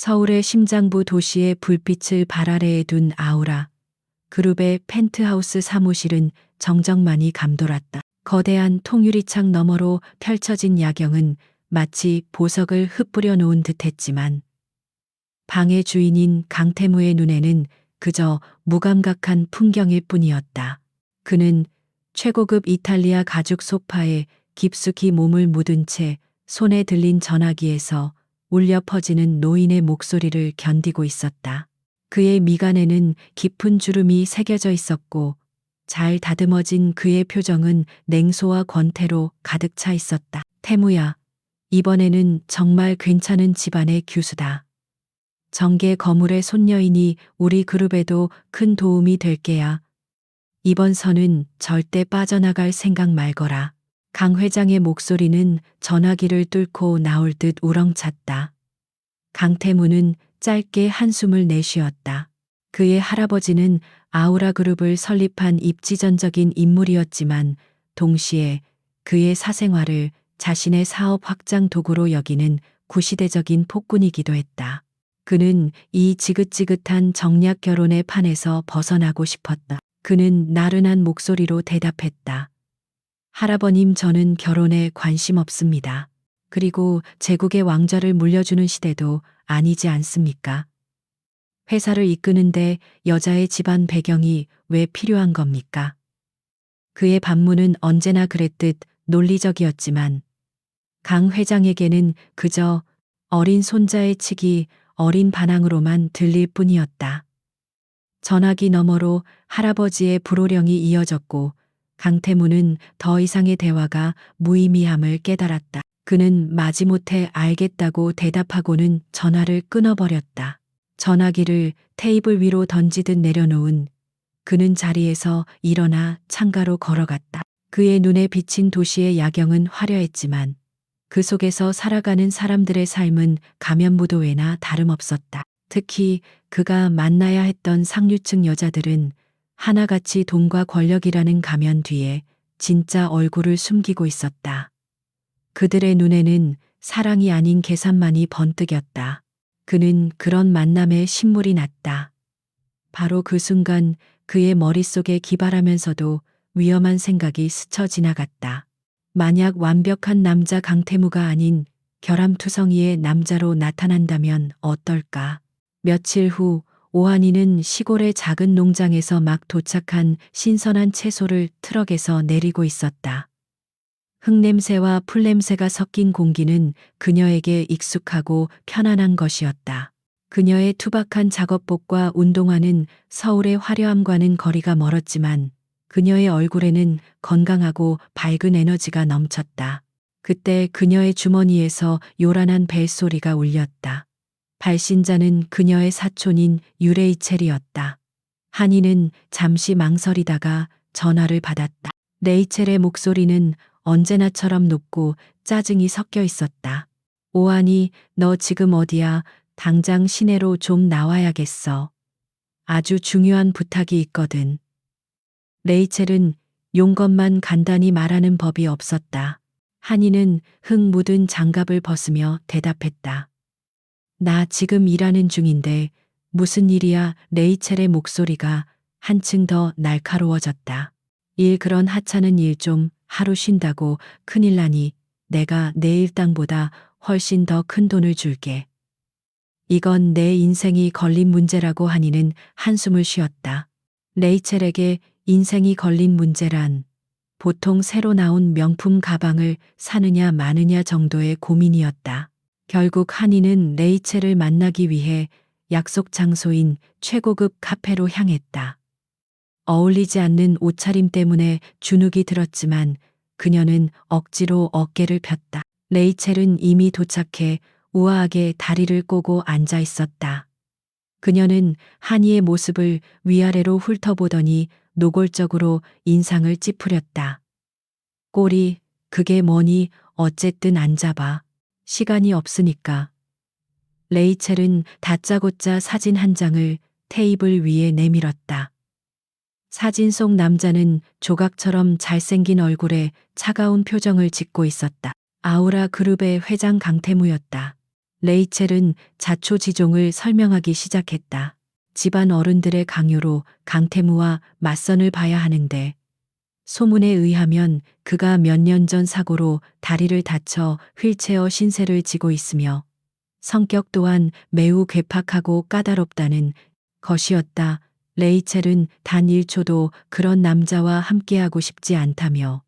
서울의 심장부 도시의 불빛을 발 아래에 둔 아우라 그룹의 펜트하우스 사무실은 정적만이 감돌았다. 거대한 통유리창 너머로 펼쳐진 야경은 마치 보석을 흩뿌려 놓은 듯했지만 방의 주인인 강태무의 눈에는 그저 무감각한 풍경일 뿐이었다. 그는 최고급 이탈리아 가죽 소파에 깊숙이 몸을 묻은 채 손에 들린 전화기에서 울려 퍼지는 노인의 목소리를 견디고 있었다. 그의 미간에는 깊은 주름이 새겨져 있었고 잘 다듬어진 그의 표정은 냉소와 권태로 가득 차 있었다. 태무야, 이번에는 정말 괜찮은 집안의 규수다. 정계 거물의 손녀이니 우리 그룹에도 큰 도움이 될 게야. 이번 선은 절대 빠져나갈 생각 말거라. 강 회장의 목소리는 전화기를 뚫고 나올 듯 우렁찼다. 강태무는 짧게 한숨을 내쉬었다. 그의 할아버지는 아우라 그룹을 설립한 입지전적인 인물이었지만 동시에 그의 사생활을 자신의 사업 확장 도구로 여기는 구시대적인 폭군이기도 했다. 그는 이 지긋지긋한 정략 결혼의 판에서 벗어나고 싶었다. 그는 나른한 목소리로 대답했다. 할아버님, 저는 결혼에 관심 없습니다. 그리고 제국의 왕좌를 물려주는 시대도 아니지 않습니까? 회사를 이끄는데 여자의 집안 배경이 왜 필요한 겁니까? 그의 반문은 언제나 그랬듯 논리적이었지만 강 회장에게는 그저 어린 손자의 치기 어린 반항으로만 들릴 뿐이었다. 전화기 너머로 할아버지의 불호령이 이어졌고 강태무는 더 이상의 대화가 무의미함을 깨달았다. 그는 마지못해 알겠다고 대답하고는 전화를 끊어버렸다. 전화기를 테이블 위로 던지듯 내려놓은 그는 자리에서 일어나 창가로 걸어갔다. 그의 눈에 비친 도시의 야경은 화려했지만 그 속에서 살아가는 사람들의 삶은 가면무도회나 다름없었다. 특히 그가 만나야 했던 상류층 여자들은 하나같이 돈과 권력이라는 가면 뒤에 진짜 얼굴을 숨기고 있었다. 그들의 눈에는 사랑이 아닌 계산만이 번뜩였다. 그는 그런 만남에 신물이 났다. 바로 그 순간 그의 머릿속에 기발하면서도 위험한 생각이 스쳐 지나갔다. 만약 완벽한 남자 강태무가 아닌 결함투성이의 남자로 나타난다면 어떨까? 며칠 후 오한이는 시골의 작은 농장에서 막 도착한 신선한 채소를 트럭에서 내리고 있었다. 흙냄새와 풀냄새가 섞인 공기는 그녀에게 익숙하고 편안한 것이었다. 그녀의 투박한 작업복과 운동화는 서울의 화려함과는 거리가 멀었지만 그녀의 얼굴에는 건강하고 밝은 에너지가 넘쳤다. 그때 그녀의 주머니에서 요란한 벨소리가 울렸다. 발신자는 그녀의 사촌인 유레이첼이었다. 한이는 잠시 망설이다가 전화를 받았다. 레이첼의 목소리는 언제나처럼 높고 짜증이 섞여 있었다. 오한이, 너 지금 어디야? 당장 시내로 좀 나와야겠어. 아주 중요한 부탁이 있거든. 레이첼은 용건만 간단히 말하는 법이 없었다. 한이는 흙 묻은 장갑을 벗으며 대답했다. 나 지금 일하는 중인데 무슨 일이야? 레이첼의 목소리가 한층 더 날카로워졌다. 그런 하찮은 일 좀 하루 쉰다고 큰일 나니 내가 내 일당보다 훨씬 더 큰 돈을 줄게. 이건 내 인생이 걸린 문제라고. 한이는 한숨을 쉬었다. 레이첼에게 인생이 걸린 문제란 보통 새로 나온 명품 가방을 사느냐 마느냐 정도의 고민이었다. 결국 한이는 레이첼을 만나기 위해 약속 장소인 최고급 카페로 향했다. 어울리지 않는 옷차림 때문에 주눅이 들었지만 그녀는 억지로 어깨를 폈다. 레이첼은 이미 도착해 우아하게 다리를 꼬고 앉아 있었다. 그녀는 한이의 모습을 위아래로 훑어보더니 노골적으로 인상을 찌푸렸다. 꼴이 그게 뭐니? 어쨌든 앉아봐. 시간이 없으니까. 레이첼은 다짜고짜 사진 한 장을 테이블 위에 내밀었다. 사진 속 남자는 조각처럼 잘생긴 얼굴에 차가운 표정을 짓고 있었다. 아우라 그룹의 회장 강태무였다. 레이첼은 자초지종을 설명하기 시작했다. 집안 어른들의 강요로 강태무와 맞선을 봐야 하는데 소문에 의하면 그가 몇 년 전 사고로 다리를 다쳐 휠체어 신세를 지고 있으며 성격 또한 매우 괴팍하고 까다롭다는 것이었다. 레이첼은 단 1초도 그런 남자와 함께하고 싶지 않다며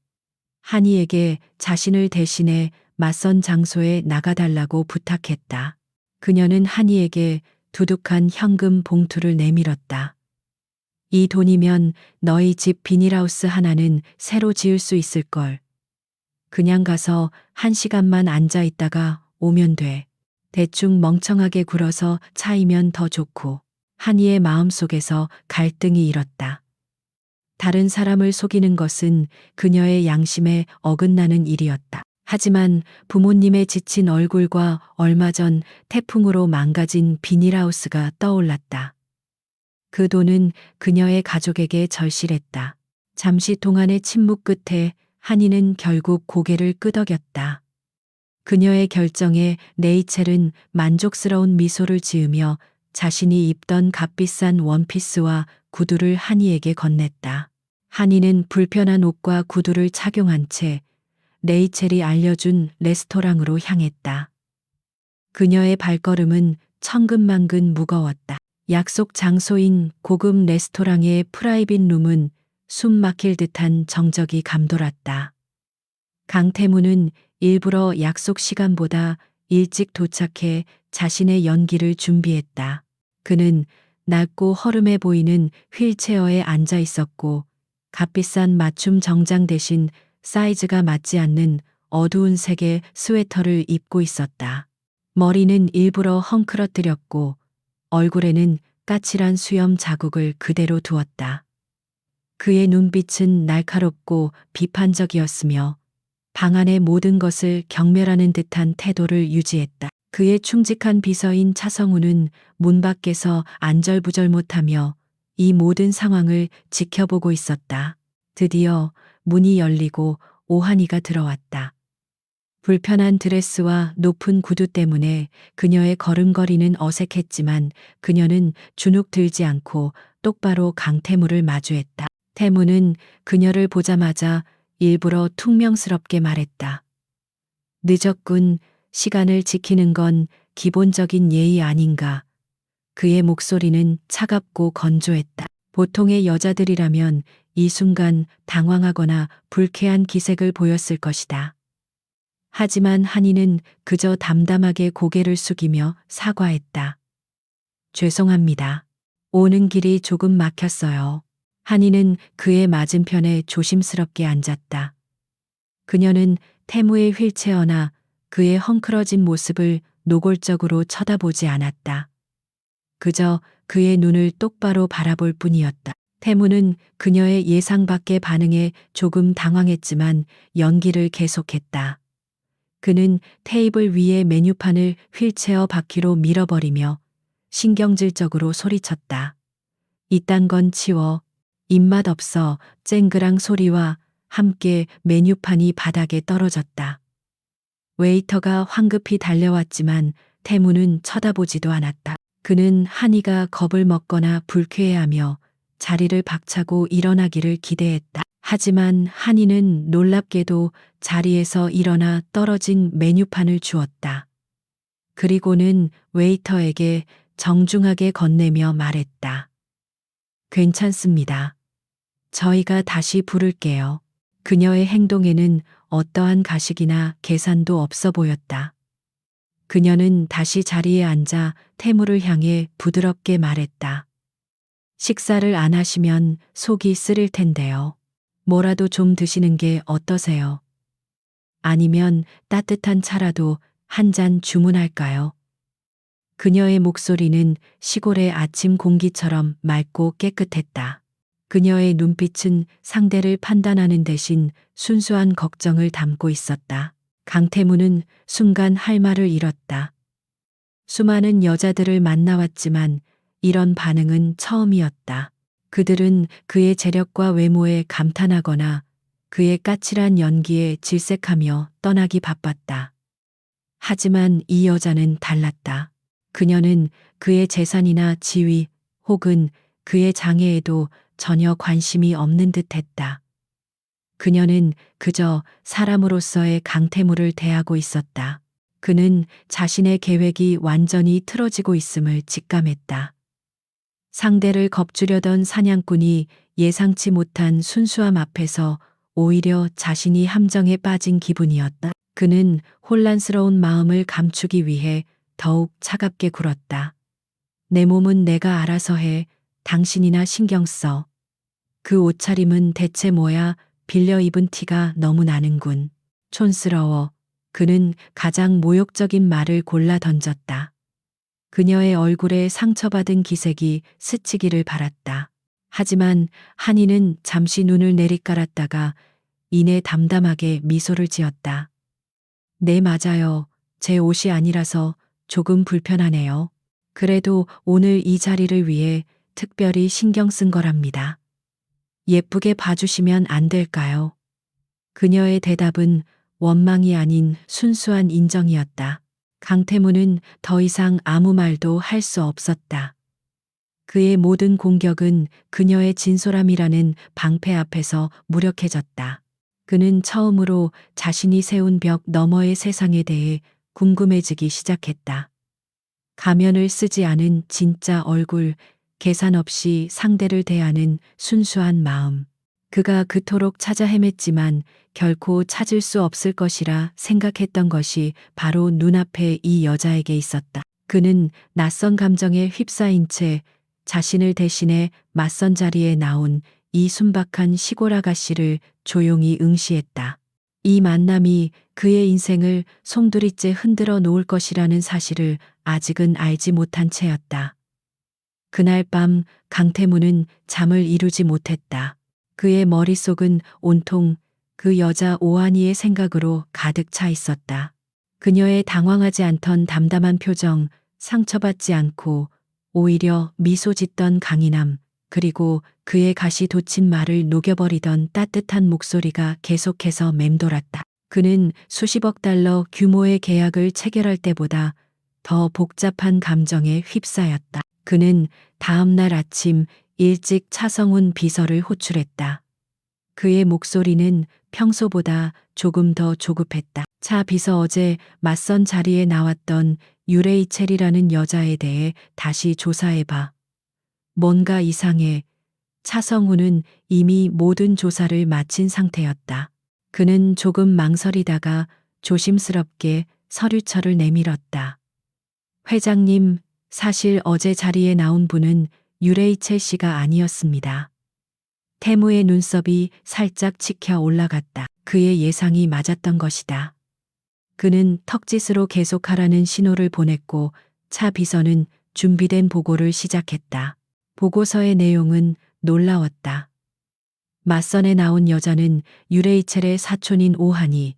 한이에게 자신을 대신해 맞선 장소에 나가달라고 부탁했다. 그녀는 한이에게 두둑한 현금 봉투를 내밀었다. 이 돈이면 너희 집 비닐하우스 하나는 새로 지을 수 있을걸. 그냥 가서 1시간만 앉아 있다가 오면 돼. 대충 멍청하게 굴어서 차이면 더 좋고. 한이의 마음속에서 갈등이 일었다. 다른 사람을 속이는 것은 그녀의 양심에 어긋나는 일이었다. 하지만 부모님의 지친 얼굴과 얼마 전 태풍으로 망가진 비닐하우스가 떠올랐다. 그 돈은 그녀의 가족에게 절실했다. 잠시 동안의 침묵 끝에 한이는 결국 고개를 끄덕였다. 그녀의 결정에 레이첼은 만족스러운 미소를 지으며 자신이 입던 값비싼 원피스와 구두를 한이에게 건넸다. 한이는 불편한 옷과 구두를 착용한 채 레이첼이 알려준 레스토랑으로 향했다. 그녀의 발걸음은 천근만근 무거웠다. 약속 장소인 고급 레스토랑의 프라이빗 룸은 숨 막힐 듯한 정적이 감돌았다. 강태무는 일부러 약속 시간보다 일찍 도착해 자신의 연기를 준비했다. 그는 낡고 허름해 보이는 휠체어에 앉아 있었고 값비싼 맞춤 정장 대신 사이즈가 맞지 않는 어두운 색의 스웨터를 입고 있었다. 머리는 일부러 헝클어뜨렸고 얼굴에는 까칠한 수염 자국을 그대로 두었다. 그의 눈빛은 날카롭고 비판적이었으며 방 안의 모든 것을 경멸하는 듯한 태도를 유지했다. 그의 충직한 비서인 차성우는 문 밖에서 안절부절 못하며 이 모든 상황을 지켜보고 있었다. 드디어 문이 열리고 오한이가 들어왔다. 불편한 드레스와 높은 구두 때문에 그녀의 걸음걸이는 어색했지만 그녀는 주눅 들지 않고 똑바로 강태무를 마주했다. 태무는 그녀를 보자마자 일부러 퉁명스럽게 말했다. 늦었군. 시간을 지키는 건 기본적인 예의 아닌가. 그의 목소리는 차갑고 건조했다. 보통의 여자들이라면 이 순간 당황하거나 불쾌한 기색을 보였을 것이다. 하지만 한이는 그저 담담하게 고개를 숙이며 사과했다. 죄송합니다. 오는 길이 조금 막혔어요. 한이는 그의 맞은편에 조심스럽게 앉았다. 그녀는 태무의 휠체어나 그의 헝클어진 모습을 노골적으로 쳐다보지 않았다. 그저 그의 눈을 똑바로 바라볼 뿐이었다. 태무는 그녀의 예상 밖의 반응에 조금 당황했지만 연기를 계속했다. 그는 테이블 위의 메뉴판을 휠체어 바퀴로 밀어버리며 신경질적으로 소리쳤다. 이딴 건 치워. 입맛 없어. 쨍그랑 소리와 함께 메뉴판이 바닥에 떨어졌다. 웨이터가 황급히 달려왔지만 태무는 쳐다보지도 않았다. 그는 한이가 겁을 먹거나 불쾌해하며 자리를 박차고 일어나기를 기대했다. 하지만 한이는 놀랍게도 자리에서 일어나 떨어진 메뉴판을 주었다. 그리고는 웨이터에게 정중하게 건네며 말했다. 괜찮습니다. 저희가 다시 부를게요. 그녀의 행동에는 어떠한 가식이나 계산도 없어 보였다. 그녀는 다시 자리에 앉아 태무를 향해 부드럽게 말했다. 식사를 안 하시면 속이 쓰릴 텐데요. 뭐라도 좀 드시는 게 어떠세요? 아니면 따뜻한 차라도 한 잔 주문할까요? 그녀의 목소리는 시골의 아침 공기처럼 맑고 깨끗했다. 그녀의 눈빛은 상대를 판단하는 대신 순수한 걱정을 담고 있었다. 강태무는 순간 할 말을 잃었다. 수많은 여자들을 만나왔지만 이런 반응은 처음이었다. 그들은 그의 재력과 외모에 감탄하거나 그의 까칠한 연기에 질색하며 떠나기 바빴다. 하지만 이 여자는 달랐다. 그녀는 그의 재산이나 지위 혹은 그의 장애에도 전혀 관심이 없는 듯 했다. 그녀는 그저 사람으로서의 강태무를 대하고 있었다. 그는 자신의 계획이 완전히 틀어지고 있음을 직감했다. 상대를 겁주려던 사냥꾼이 예상치 못한 순수함 앞에서 오히려 자신이 함정에 빠진 기분이었다. 그는 혼란스러운 마음을 감추기 위해 더욱 차갑게 굴었다. 내 몸은 내가 알아서 해. 당신이나 신경 써. 그 옷차림은 대체 뭐야? 빌려 입은 티가 너무 나는군. 촌스러워. 그는 가장 모욕적인 말을 골라 던졌다. 그녀의 얼굴에 상처받은 기색이 스치기를 바랐다. 하지만 한이는 잠시 눈을 내리깔았다가 이내 담담하게 미소를 지었다. 네, 맞아요. 제 옷이 아니라서 조금 불편하네요. 그래도 오늘 이 자리를 위해 특별히 신경 쓴 거랍니다. 예쁘게 봐주시면 안 될까요? 그녀의 대답은 원망이 아닌 순수한 인정이었다. 강태무는 더 이상 아무 말도 할 수 없었다. 그의 모든 공격은 그녀의 진솔함이라는 방패 앞에서 무력해졌다. 그는 처음으로 자신이 세운 벽 너머의 세상에 대해 궁금해지기 시작했다. 가면을 쓰지 않은 진짜 얼굴, 계산 없이 상대를 대하는 순수한 마음. 그가 그토록 찾아 헤맸지만 결코 찾을 수 없을 것이라 생각했던 것이 바로 눈앞에 이 여자에게 있었다. 그는 낯선 감정에 휩싸인 채 자신을 대신해 맞선 자리에 나온 이 순박한 시골 아가씨를 조용히 응시했다. 이 만남이 그의 인생을 송두리째 흔들어 놓을 것이라는 사실을 아직은 알지 못한 채였다. 그날 밤 강태무는 잠을 이루지 못했다. 그의 머릿속은 온통 그 여자 오한이의 생각으로 가득 차 있었다. 그녀의 당황하지 않던 담담한 표정, 상처받지 않고 오히려 미소 짓던 강인함, 그리고 그의 가시 돋친 말을 녹여버리던 따뜻한 목소리가 계속해서 맴돌았다. 그는 수십억 달러 규모의 계약을 체결할 때보다 더 복잡한 감정에 휩싸였다. 그는 다음 날 아침 일찍 차성훈 비서를 호출했다. 그의 목소리는 평소보다 조금 더 조급했다. 차 비서, 어제 맞선 자리에 나왔던 유레이첼이라는 여자에 대해 다시 조사해봐. 뭔가 이상해. 차성훈은 이미 모든 조사를 마친 상태였다. 그는 조금 망설이다가 조심스럽게 서류철을 내밀었다. 회장님, 사실 어제 자리에 나온 분은 유레이첼 씨가 아니었습니다. 태무의 눈썹이 살짝 치켜 올라갔다. 그의 예상이 맞았던 것이다. 그는 턱짓으로 계속하라는 신호를 보냈고 차 비서는 준비된 보고를 시작했다. 보고서의 내용은 놀라웠다. 맞선에 나온 여자는 유레이첼의 사촌인 오한이,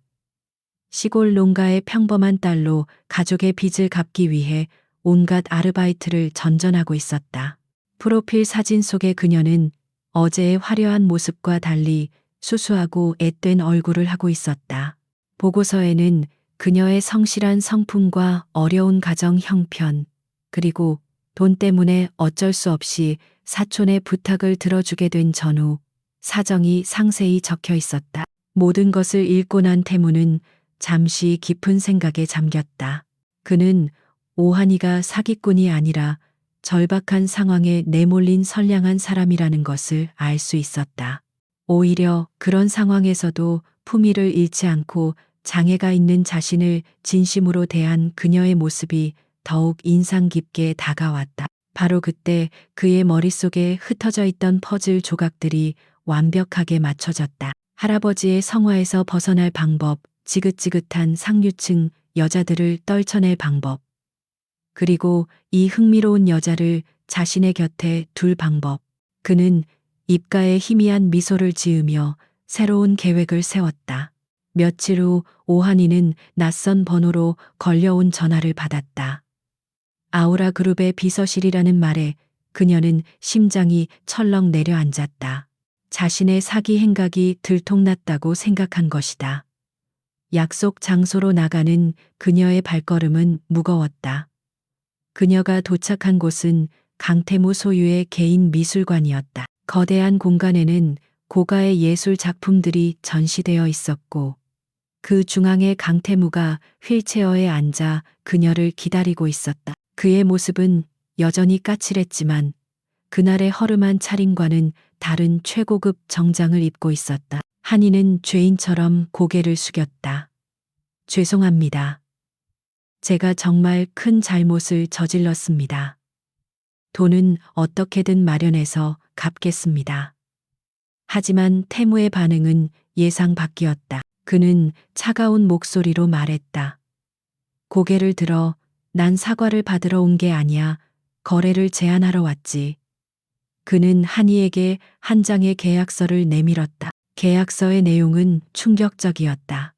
시골 농가의 평범한 딸로 가족의 빚을 갚기 위해 온갖 아르바이트를 전전하고 있었다. 프로필 사진 속의 그녀는 어제의 화려한 모습과 달리 수수하고 앳된 얼굴을 하고 있었다. 보고서에는 그녀의 성실한 성품과 어려운 가정 형편, 그리고 돈 때문에 어쩔 수 없이 사촌의 부탁을 들어주게 된 전후 사정이 상세히 적혀 있었다. 모든 것을 읽고 난 태무는 잠시 깊은 생각에 잠겼다. 그는 오한이가 사기꾼이 아니라 절박한 상황에 내몰린 선량한 사람이라는 것을 알 수 있었다. 오히려 그런 상황에서도 품위를 잃지 않고 장애가 있는 자신을 진심으로 대한 그녀의 모습이 더욱 인상 깊게 다가왔다. 바로 그때 그의 머릿속에 흩어져 있던 퍼즐 조각들이 완벽하게 맞춰졌다. 할아버지의 성화에서 벗어날 방법, 지긋지긋한 상류층 여자들을 떨쳐낼 방법, 그리고 이 흥미로운 여자를 자신의 곁에 둘 방법. 그는 입가에 희미한 미소를 지으며 새로운 계획을 세웠다. 며칠 후 오한이는 낯선 번호로 걸려온 전화를 받았다. 아우라 그룹의 비서실이라는 말에 그녀는 심장이 철렁 내려앉았다. 자신의 사기 행각이 들통났다고 생각한 것이다. 약속 장소로 나가는 그녀의 발걸음은 무거웠다. 그녀가 도착한 곳은 강태무 소유의 개인 미술관이었다. 거대한 공간에는 고가의 예술 작품들이 전시되어 있었고 그 중앙에 강태무가 휠체어에 앉아 그녀를 기다리고 있었다. 그의 모습은 여전히 까칠했지만 그날의 허름한 차림과는 다른 최고급 정장을 입고 있었다. 한이는 죄인처럼 고개를 숙였다. 죄송합니다. 제가 정말 큰 잘못을 저질렀습니다. 돈은 어떻게든 마련해서 갚겠습니다. 하지만 태무의 반응은 예상 밖이었다. 그는 차가운 목소리로 말했다. 고개를 들어 난 사과를 받으러 온 게 아니야. 거래를 제안하러 왔지. 그는 한이에게 한 장의 계약서를 내밀었다. 계약서의 내용은 충격적이었다.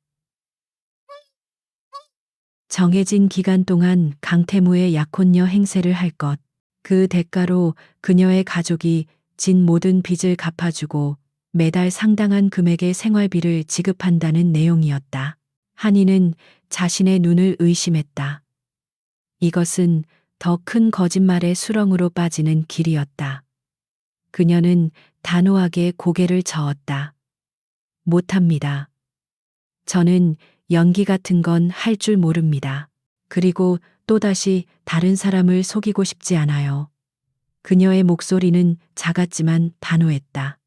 정해진 기간 동안 강태무의 약혼녀 행세를 할 것. 그 대가로 그녀의 가족이 진 모든 빚을 갚아주고 매달 상당한 금액의 생활비를 지급한다는 내용이었다. 한이는 자신의 눈을 의심했다. 이것은 더 큰 거짓말의 수렁으로 빠지는 길이었다. 그녀는 단호하게 고개를 저었다. 못합니다. 저는 연기 같은 건 할 줄 모릅니다. 그리고 또다시 다른 사람을 속이고 싶지 않아요. 그녀의 목소리는 작았지만 단호했다.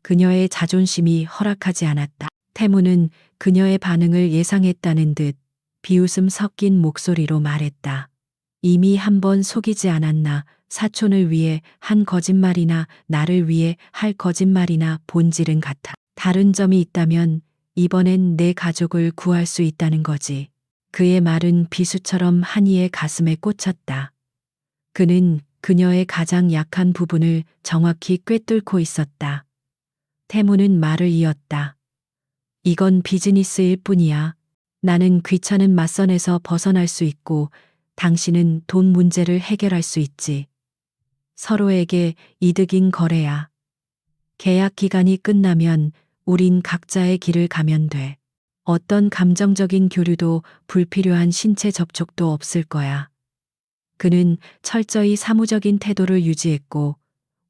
그녀의 자존심이 허락하지 않았다. 태무는 그녀의 반응을 예상했다는 듯 비웃음 섞인 목소리로 말했다. 이미 한 번 속이지 않았나. 사촌을 위해 한 거짓말이나 나를 위해 할 거짓말이나 본질은 같아. 다른 점이 있다면 이번엔 내 가족을 구할 수 있다는 거지. 그의 말은 비수처럼 한이의 가슴에 꽂혔다. 그는 그녀의 가장 약한 부분을 정확히 꿰뚫고 있었다. 태무는 말을 이었다. 이건 비즈니스일 뿐이야. 나는 귀찮은 맞선에서 벗어날 수 있고 당신은 돈 문제를 해결할 수 있지. 서로에게 이득인 거래야. 계약 기간이 끝나면 우린 각자의 길을 가면 돼. 어떤 감정적인 교류도 불필요한 신체 접촉도 없을 거야. 그는 철저히 사무적인 태도를 유지했고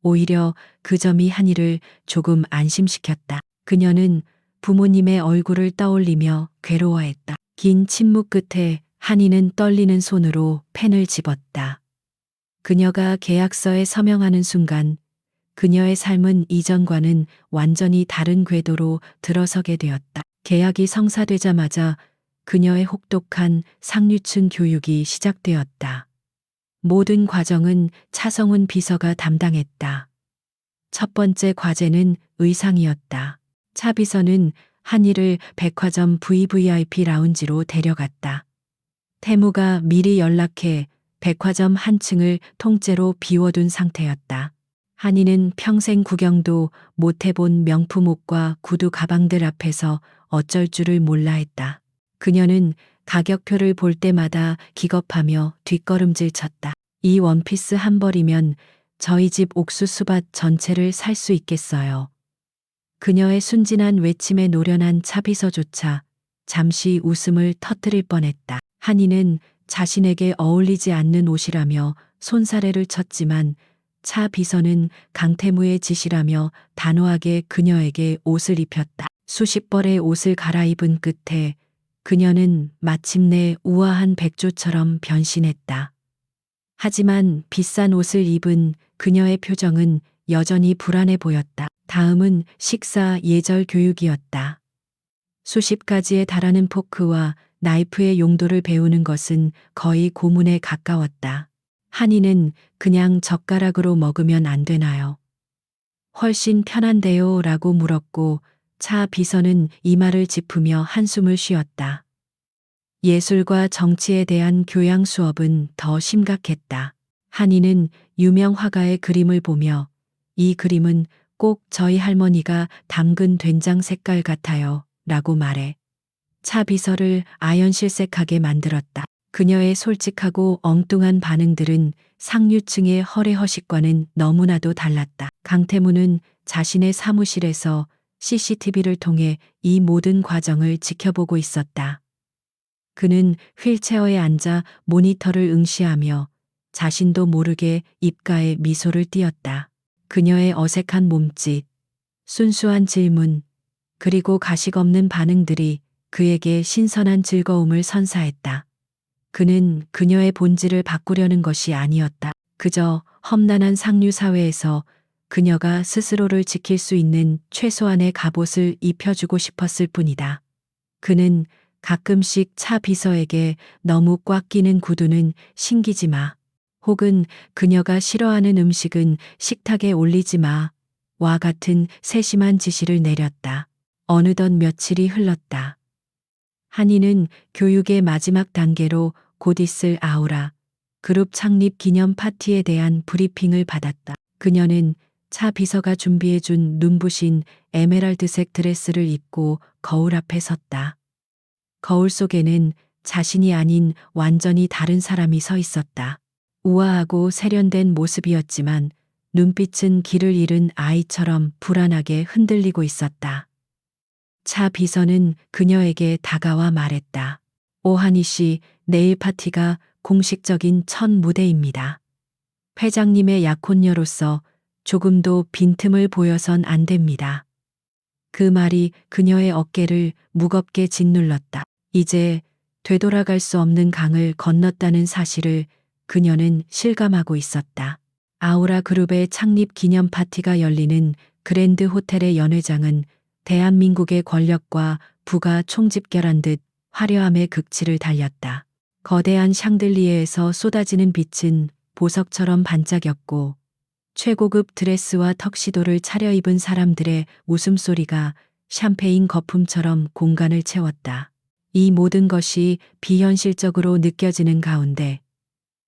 오히려 그 점이 한이를 조금 안심시켰다. 그녀는 부모님의 얼굴을 떠올리며 괴로워했다. 긴 침묵 끝에 한이는 떨리는 손으로 펜을 집었다. 그녀가 계약서에 서명하는 순간 그녀의 삶은 이전과는 완전히 다른 궤도로 들어서게 되었다. 계약이 성사되자마자 그녀의 혹독한 상류층 교육이 시작되었다. 모든 과정은 차성훈 비서가 담당했다. 첫 번째 과제는 의상이었다. 차 비서는 한이를 백화점 VVIP 라운지로 데려갔다. 태무가 미리 연락해 백화점 한 층을 통째로 비워둔 상태였다. 한이는 평생 구경도 못 해본 명품 옷과 구두 가방들 앞에서 어쩔 줄을 몰라 했다. 그녀는 가격표를 볼 때마다 기겁하며 뒷걸음질 쳤다. 이 원피스 한 벌이면 저희 집 옥수수밭 전체를 살 수 있겠어요. 그녀의 순진한 외침에 노련한 차비서조차 잠시 웃음을 터뜨릴 뻔했다. 한이는 자신에게 어울리지 않는 옷이라며 손사래를 쳤지만 차 비서는 강태무의 짓이라며 단호하게 그녀에게 옷을 입혔다. 수십 벌의 옷을 갈아입은 끝에 그녀는 마침내 우아한 백조처럼 변신했다. 하지만 비싼 옷을 입은 그녀의 표정은 여전히 불안해 보였다. 다음은 식사 예절 교육이었다. 수십 가지에 달하는 포크와 나이프의 용도를 배우는 것은 거의 고문에 가까웠다. 한이는 그냥 젓가락으로 먹으면 안 되나요? 훨씬 편한데요 라고 물었고 차 비서는 이마를 짚으며 한숨을 쉬었다. 예술과 정치에 대한 교양 수업은 더 심각했다. 한이는 유명 화가의 그림을 보며 이 그림은 꼭 저희 할머니가 담근 된장 색깔 같아요 라고 말해 차 비서를 아연실색하게 만들었다. 그녀의 솔직하고 엉뚱한 반응들은 상류층의 허례허식과는 너무나도 달랐다. 강태무는 자신의 사무실에서 CCTV를 통해 이 모든 과정을 지켜보고 있었다. 그는 휠체어에 앉아 모니터를 응시하며 자신도 모르게 입가에 미소를 띄었다. 그녀의 어색한 몸짓, 순수한 질문, 그리고 가식 없는 반응들이 그에게 신선한 즐거움을 선사했다. 그는 그녀의 본질을 바꾸려는 것이 아니었다. 그저 험난한 상류 사회에서 그녀가 스스로를 지킬 수 있는 최소한의 갑옷을 입혀주고 싶었을 뿐이다. 그는 가끔씩 차 비서에게 너무 꽉 끼는 구두는 신기지 마. 혹은 그녀가 싫어하는 음식은 식탁에 올리지 마. 와 같은 세심한 지시를 내렸다. 어느덧 며칠이 흘렀다. 한이는 교육의 마지막 단계로 곧 있을 아우라 그룹 창립 기념 파티에 대한 브리핑을 받았다. 그녀는 차 비서가 준비해준 눈부신 에메랄드색 드레스를 입고 거울 앞에 섰다. 거울 속에는 자신이 아닌 완전히 다른 사람이 서 있었다. 우아하고 세련된 모습이었지만 눈빛은 길을 잃은 아이처럼 불안하게 흔들리고 있었다. 차 비서는 그녀에게 다가와 말했다. 오하니 씨, 내일 파티가 공식적인 첫 무대입니다. 회장님의 약혼녀로서 조금도 빈틈을 보여선 안 됩니다. 그 말이 그녀의 어깨를 무겁게 짓눌렀다. 이제 되돌아갈 수 없는 강을 건넜다는 사실을 그녀는 실감하고 있었다. 아우라 그룹의 창립 기념 파티가 열리는 그랜드 호텔의 연회장은 대한민국의 권력과 부가 총집결한 듯 화려함의 극치를 달렸다. 거대한 샹들리에에서 쏟아지는 빛은 보석처럼 반짝였고 최고급 드레스와 턱시도를 차려입은 사람들의 웃음소리가 샴페인 거품처럼 공간을 채웠다. 이 모든 것이 비현실적으로 느껴지는 가운데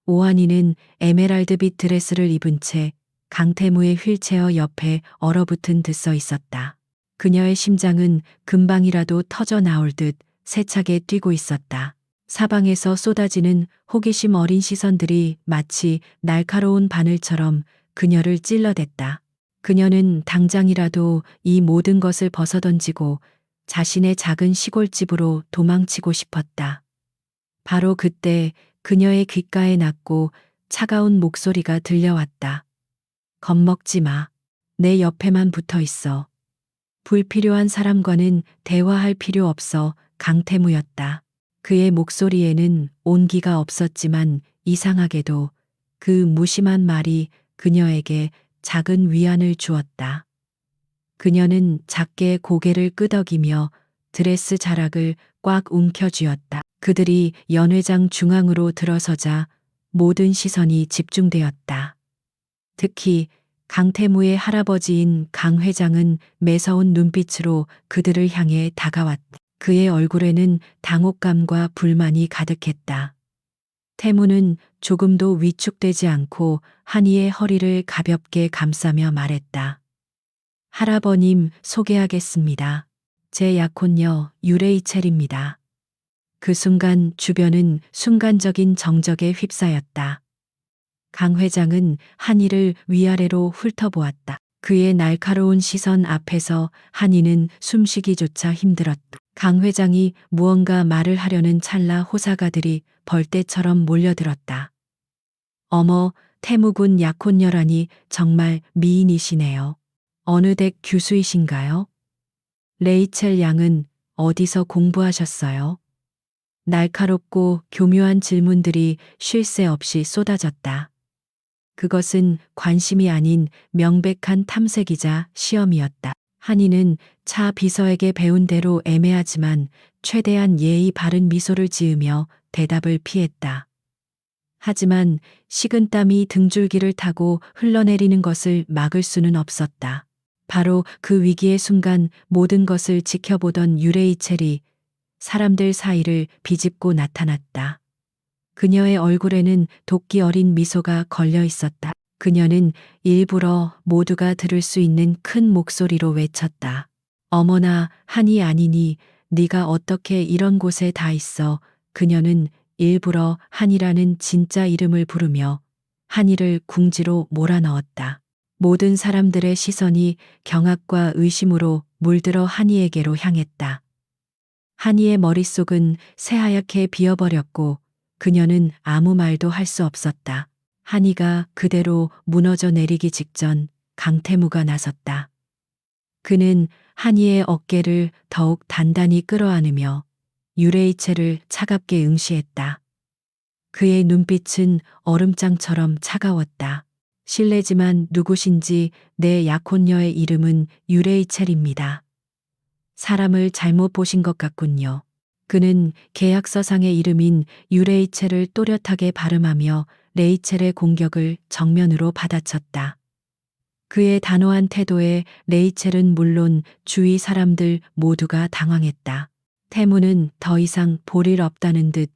오한이는 에메랄드빛 드레스를 입은 채 강태무의 휠체어 옆에 얼어붙은 듯 서 있었다. 그녀의 심장은 금방이라도 터져 나올 듯 세차게 뛰고 있었다. 사방에서 쏟아지는 호기심 어린 시선들이 마치 날카로운 바늘처럼 그녀를 찔러댔다. 그녀는 당장이라도 이 모든 것을 벗어던지고 자신의 작은 시골집으로 도망치고 싶었다. 바로 그때 그녀의 귓가에 낮고 차가운 목소리가 들려왔다. 겁먹지 마. 내 옆에만 붙어 있어. 불필요한 사람과는 대화할 필요 없어. 강태무였다. 그의 목소리에는 온기가 없었지만 이상하게도 그 무심한 말이 그녀에게 작은 위안을 주었다. 그녀는 작게 고개를 끄덕이며 드레스 자락을 꽉 움켜쥐었다. 그들이 연회장 중앙으로 들어서자 모든 시선이 집중되었다. 특히 강태무의 할아버지인 강 회장은 매서운 눈빛으로 그들을 향해 다가왔다. 그의 얼굴에는 당혹감과 불만이 가득했다. 태무는 조금도 위축되지 않고 한이의 허리를 가볍게 감싸며 말했다. 할아버님, 소개하겠습니다. 제 약혼녀 유레이첼입니다. 그 순간 주변은 순간적인 정적에 휩싸였다. 강 회장은 한이를 위아래로 훑어보았다. 그의 날카로운 시선 앞에서 한이는 숨쉬기조차 힘들었다. 강 회장이 무언가 말을 하려는 찰나 호사가들이 벌떼처럼 몰려들었다. 어머, 태무군 약혼녀라니 정말 미인이시네요. 어느 댁 교수이신가요? 레이첼 양은 어디서 공부하셨어요? 날카롭고 교묘한 질문들이 쉴 새 없이 쏟아졌다. 그것은 관심이 아닌 명백한 탐색이자 시험이었다. 한이는 차 비서에게 배운 대로 애매하지만 최대한 예의 바른 미소를 지으며 대답을 피했다. 하지만 식은땀이 등줄기를 타고 흘러내리는 것을 막을 수는 없었다. 바로 그 위기의 순간 모든 것을 지켜보던 유레이첼이 사람들 사이를 비집고 나타났다. 그녀의 얼굴에는 도끼 어린 미소가 걸려 있었다. 그녀는 일부러 모두가 들을 수 있는 큰 목소리로 외쳤다. 어머나, 한이 아니니 네가 어떻게 이런 곳에 다 있어. 그녀는 일부러 한이라는 진짜 이름을 부르며 한이를 궁지로 몰아넣었다. 모든 사람들의 시선이 경악과 의심으로 물들어 한이에게로 향했다. 한이의 머릿속은 새하얗게 비어버렸고 그녀는 아무 말도 할 수 없었다. 한이가 그대로 무너져 내리기 직전 강태무가 나섰다. 그는 한이의 어깨를 더욱 단단히 끌어안으며 유레이체를 차갑게 응시했다. 그의 눈빛은 얼음장처럼 차가웠다. 실례지만 누구신지 내 약혼녀의 이름은 유레이첼입니다. 사람을 잘못 보신 것 같군요. 그는 계약서상의 이름인 유레이첼을 또렷하게 발음하며 레이첼의 공격을 정면으로 받아쳤다. 그의 단호한 태도에 레이첼은 물론 주위 사람들 모두가 당황했다. 태무는 더 이상 볼 일 없다는 듯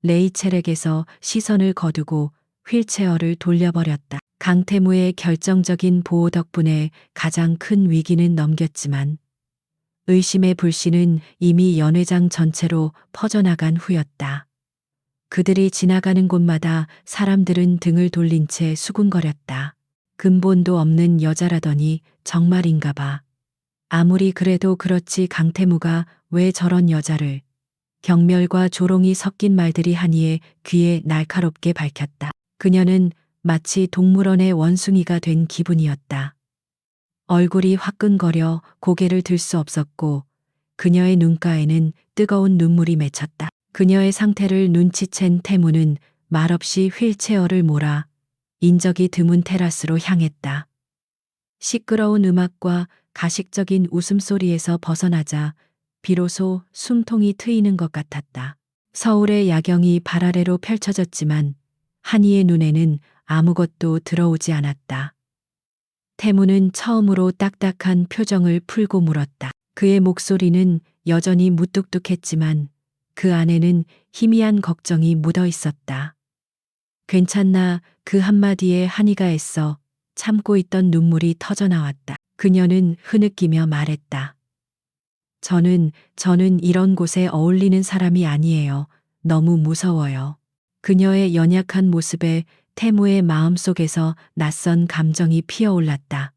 레이첼에게서 시선을 거두고 휠체어를 돌려버렸다. 강태무의 결정적인 보호 덕분에 가장 큰 위기는 넘겼지만 의심의 불씨는 이미 연회장 전체로 퍼져나간 후였다. 그들이 지나가는 곳마다 사람들은 등을 돌린 채 수군거렸다. 근본도 없는 여자라더니 정말인가 봐. 아무리 그래도 그렇지 강태무가 왜 저런 여자를. 경멸과 조롱이 섞인 말들이 한이의 귀에 날카롭게 밝혔다. 그녀는 마치 동물원의 원숭이가 된 기분이었다. 얼굴이 화끈거려 고개를 들 수 없었고 그녀의 눈가에는 뜨거운 눈물이 맺혔다. 그녀의 상태를 눈치챈 태무는 말없이 휠체어를 몰아 인적이 드문 테라스로 향했다. 시끄러운 음악과 가식적인 웃음소리에서 벗어나자 비로소 숨통이 트이는 것 같았다. 서울의 야경이 발 아래로 펼쳐졌지만 한이의 눈에는 아무것도 들어오지 않았다. 태무는 처음으로 딱딱한 표정을 풀고 물었다. 그의 목소리는 여전히 무뚝뚝했지만 그 안에는 희미한 걱정이 묻어 있었다. 괜찮나? 그 한마디에 한이가 애써 참고 있던 눈물이 터져 나왔다. 그녀는 흐느끼며 말했다. 저는 이런 곳에 어울리는 사람이 아니에요. 너무 무서워요. 그녀의 연약한 모습에 태무의 마음속에서 낯선 감정이 피어올랐다.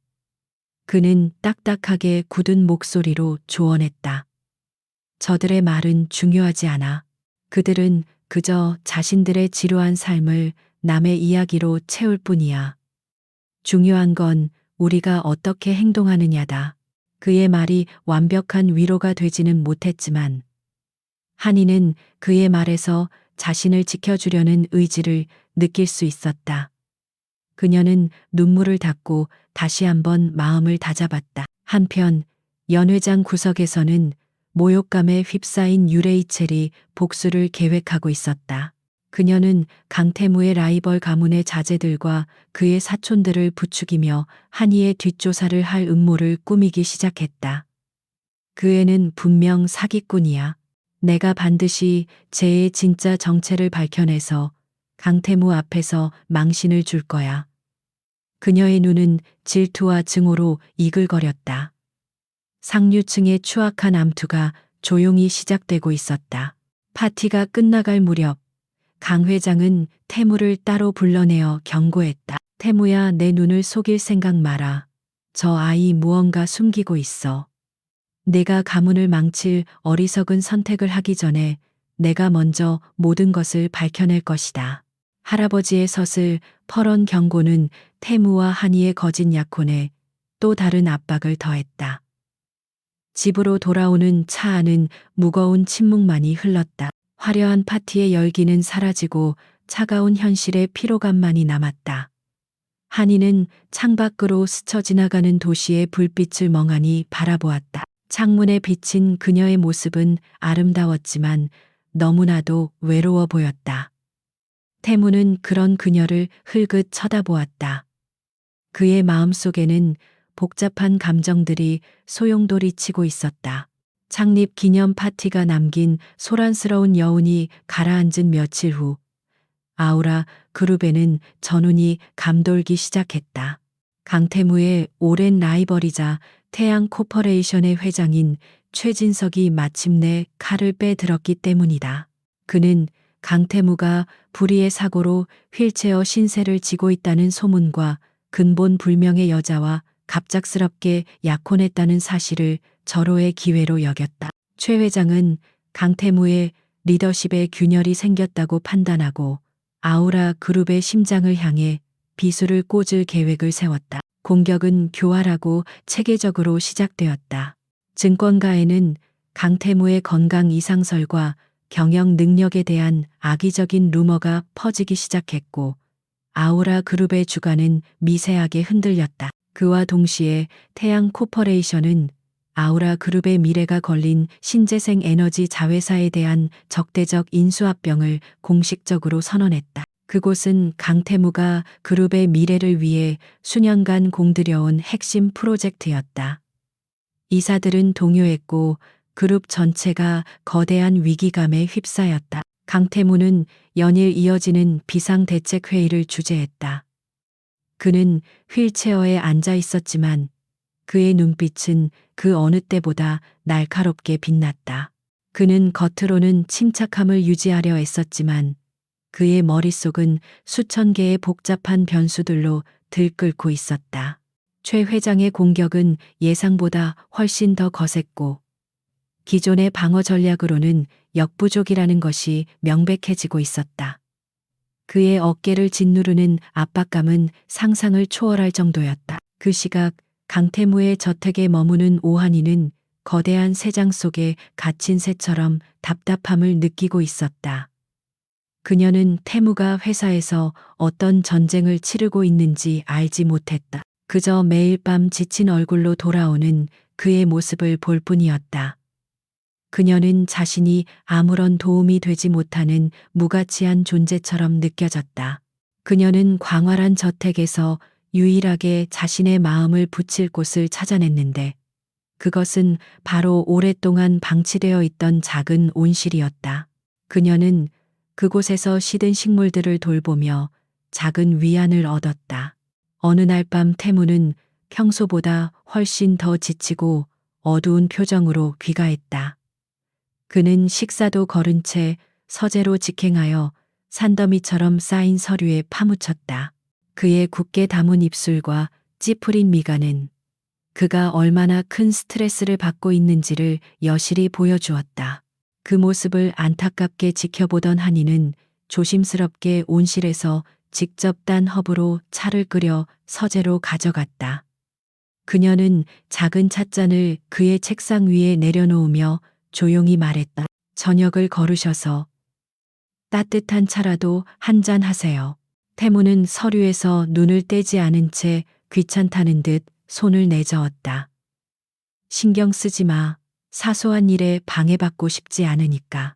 그는 딱딱하게 굳은 목소리로 조언했다. 저들의 말은 중요하지 않아. 그들은 그저 자신들의 지루한 삶을 남의 이야기로 채울 뿐이야. 중요한 건 우리가 어떻게 행동하느냐다. 그의 말이 완벽한 위로가 되지는 못했지만 한이는 그의 말에서 자신을 지켜주려는 의지를 느낄 수 있었다. 그녀는 눈물을 닦고 다시 한번 마음을 다잡았다. 한편 연회장 구석에서는 모욕감에 휩싸인 유레이첼이 복수를 계획하고 있었다. 그녀는 강태무의 라이벌 가문의 자제들과 그의 사촌들을 부추기며 한이의 뒷조사를 할 음모를 꾸미기 시작했다. 그 애는 분명 사기꾼이야. 내가 반드시 쟤의 진짜 정체를 밝혀내서 강태무 앞에서 망신을 줄 거야. 그녀의 눈은 질투와 증오로 이글거렸다. 상류층의 추악한 암투가 조용히 시작되고 있었다. 파티가 끝나갈 무렵 강 회장은 태무를 따로 불러내어 경고했다. 태무야, 내 눈을 속일 생각 마라. 저 아이 무언가 숨기고 있어. 내가 가문을 망칠 어리석은 선택을 하기 전에 내가 먼저 모든 것을 밝혀낼 것이다. 할아버지의 서슬 퍼런 경고는 태무와 한이의 거짓 약혼에 또 다른 압박을 더했다. 집으로 돌아오는 차 안은 무거운 침묵만이 흘렀다. 화려한 파티의 열기는 사라지고 차가운 현실의 피로감만이 남았다. 한이는 창밖으로 스쳐 지나가는 도시의 불빛을 멍하니 바라보았다. 창문에 비친 그녀의 모습은 아름다웠지만 너무나도 외로워 보였다. 태무는 그런 그녀를 흘긋 쳐다보았다. 그의 마음속에는 복잡한 감정들이 소용돌이 치고 있었다. 창립 기념 파티가 남긴 소란스러운 여운이 가라앉은 며칠 후 아우라 그룹에는 전운이 감돌기 시작했다. 강태무의 오랜 라이벌이자 태양 코퍼레이션의 회장인 최진석이 마침내 칼을 빼들었기 때문이다. 그는 강태무가 불의의 사고로 휠체어 신세를 지고 있다는 소문과 근본 불명의 여자와 갑작스럽게 약혼했다는 사실을 절호의 기회로 여겼다. 최 회장은 강태무의 리더십에 균열이 생겼다고 판단하고 아우라 그룹의 심장을 향해 비수를 꽂을 계획을 세웠다. 공격은 교활하고 체계적으로 시작되었다. 증권가에는 강태무의 건강 이상설과 경영 능력에 대한 악의적인 루머가 퍼지기 시작했고 아우라 그룹의 주가는 미세하게 흔들렸다. 그와 동시에 태양 코퍼레이션은 아우라 그룹의 미래가 걸린 신재생 에너지 자회사에 대한 적대적 인수합병을 공식적으로 선언했다. 그곳은 강태무가 그룹의 미래를 위해 수년간 공들여온 핵심 프로젝트였다. 이사들은 동요했고 그룹 전체가 거대한 위기감에 휩싸였다. 강태무는 연일 이어지는 비상대책회의를 주재했다. 그는 휠체어에 앉아 있었지만 그의 눈빛은 그 어느 때보다 날카롭게 빛났다. 그는 겉으로는 침착함을 유지하려 애썼지만 그의 머릿속은 수천 개의 복잡한 변수들로 들끓고 있었다. 최 회장의 공격은 예상보다 훨씬 더 거셌고 기존의 방어 전략으로는 역부족이라는 것이 명백해지고 있었다. 그의 어깨를 짓누르는 압박감은 상상을 초월할 정도였다. 그 시각 강태무의 저택에 머무는 오한이는 거대한 새장 속에 갇힌 새처럼 답답함을 느끼고 있었다. 그녀는 태무가 회사에서 어떤 전쟁을 치르고 있는지 알지 못했다. 그저 매일 밤 지친 얼굴로 돌아오는 그의 모습을 볼 뿐이었다. 그녀는 자신이 아무런 도움이 되지 못하는 무가치한 존재처럼 느껴졌다. 그녀는 광활한 저택에서 유일하게 자신의 마음을 붙일 곳을 찾아냈는데 그것은 바로 오랫동안 방치되어 있던 작은 온실이었다. 그녀는 그곳에서 시든 식물들을 돌보며 작은 위안을 얻었다. 어느 날 밤 태무는 평소보다 훨씬 더 지치고 어두운 표정으로 귀가했다. 그는 식사도 거른 채 서재로 직행하여 산더미처럼 쌓인 서류에 파묻혔다. 그의 굳게 담은 입술과 찌푸린 미간은 그가 얼마나 큰 스트레스를 받고 있는지를 여실히 보여주었다. 그 모습을 안타깝게 지켜보던 한이는 조심스럽게 온실에서 직접 딴 헙으로 차를 끓여 서재로 가져갔다. 그녀는 작은 찻잔을 그의 책상 위에 내려놓으며 조용히 말했다. 저녁을 거르셔서 따뜻한 차라도 한 잔 하세요. 태무는 서류에서 눈을 떼지 않은 채 귀찮다는 듯 손을 내저었다. 신경 쓰지 마. 사소한 일에 방해받고 싶지 않으니까.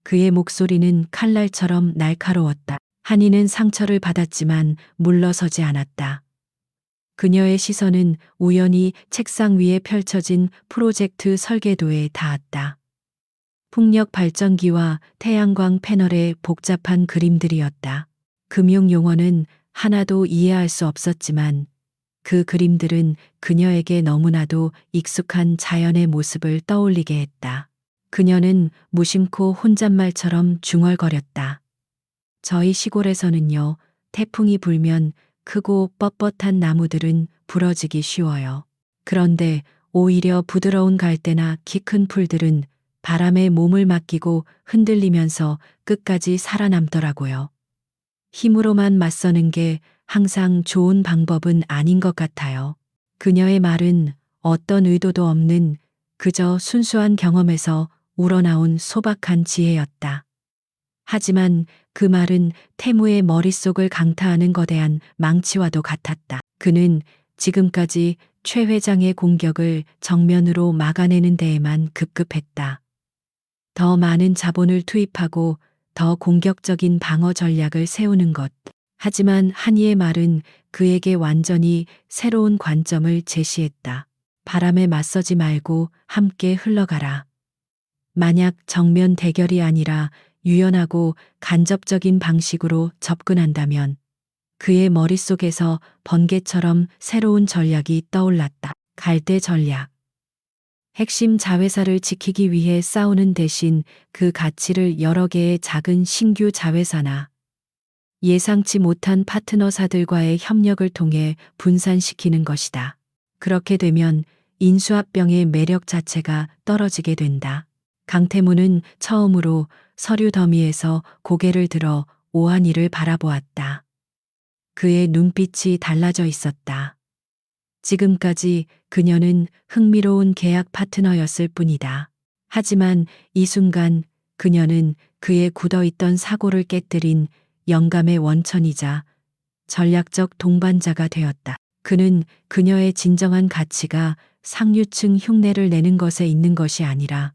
그의 목소리는 칼날처럼 날카로웠다. 한이는 상처를 받았지만 물러서지 않았다. 그녀의 시선은 우연히 책상 위에 펼쳐진 프로젝트 설계도에 닿았다. 풍력 발전기와 태양광 패널의 복잡한 그림들이었다. 금융 용어는 하나도 이해할 수 없었지만 그 그림들은 그녀에게 너무나도 익숙한 자연의 모습을 떠올리게 했다. 그녀는 무심코 혼잣말처럼 중얼거렸다. 저희 시골에서는요, 태풍이 불면 크고 뻣뻣한 나무들은 부러지기 쉬워요. 그런데 오히려 부드러운 갈대나 키 큰 풀들은 바람에 몸을 맡기고 흔들리면서 끝까지 살아남더라고요. 힘으로만 맞서는 게 항상 좋은 방법은 아닌 것 같아요. 그녀의 말은 어떤 의도도 없는 그저 순수한 경험에서 우러나온 소박한 지혜였다. 하지만 그 말은 태무의 머릿속을 강타하는 거대한 망치와도 같았다. 그는 지금까지 최 회장의 공격을 정면으로 막아내는 데에만 급급했다. 더 많은 자본을 투입하고 더 공격적인 방어 전략을 세우는 것. 하지만 한이의 말은 그에게 완전히 새로운 관점을 제시했다. 바람에 맞서지 말고 함께 흘러가라. 만약 정면 대결이 아니라 유연하고 간접적인 방식으로 접근한다면 그의 머릿속에서 번개처럼 새로운 전략이 떠올랐다. 갈대 전략. 핵심 자회사를 지키기 위해 싸우는 대신 그 가치를 여러 개의 작은 신규 자회사나 예상치 못한 파트너사들과의 협력을 통해 분산시키는 것이다. 그렇게 되면 인수합병의 매력 자체가 떨어지게 된다. 강태무는 처음으로 서류 더미에서 고개를 들어 오한이를 바라보았다. 그의 눈빛이 달라져 있었다. 지금까지 그녀는 흥미로운 계약 파트너였을 뿐이다. 하지만 이 순간 그녀는 그의 굳어있던 사고를 깨뜨린 영감의 원천이자 전략적 동반자가 되었다. 그는 그녀의 진정한 가치가 상류층 흉내를 내는 것에 있는 것이 아니라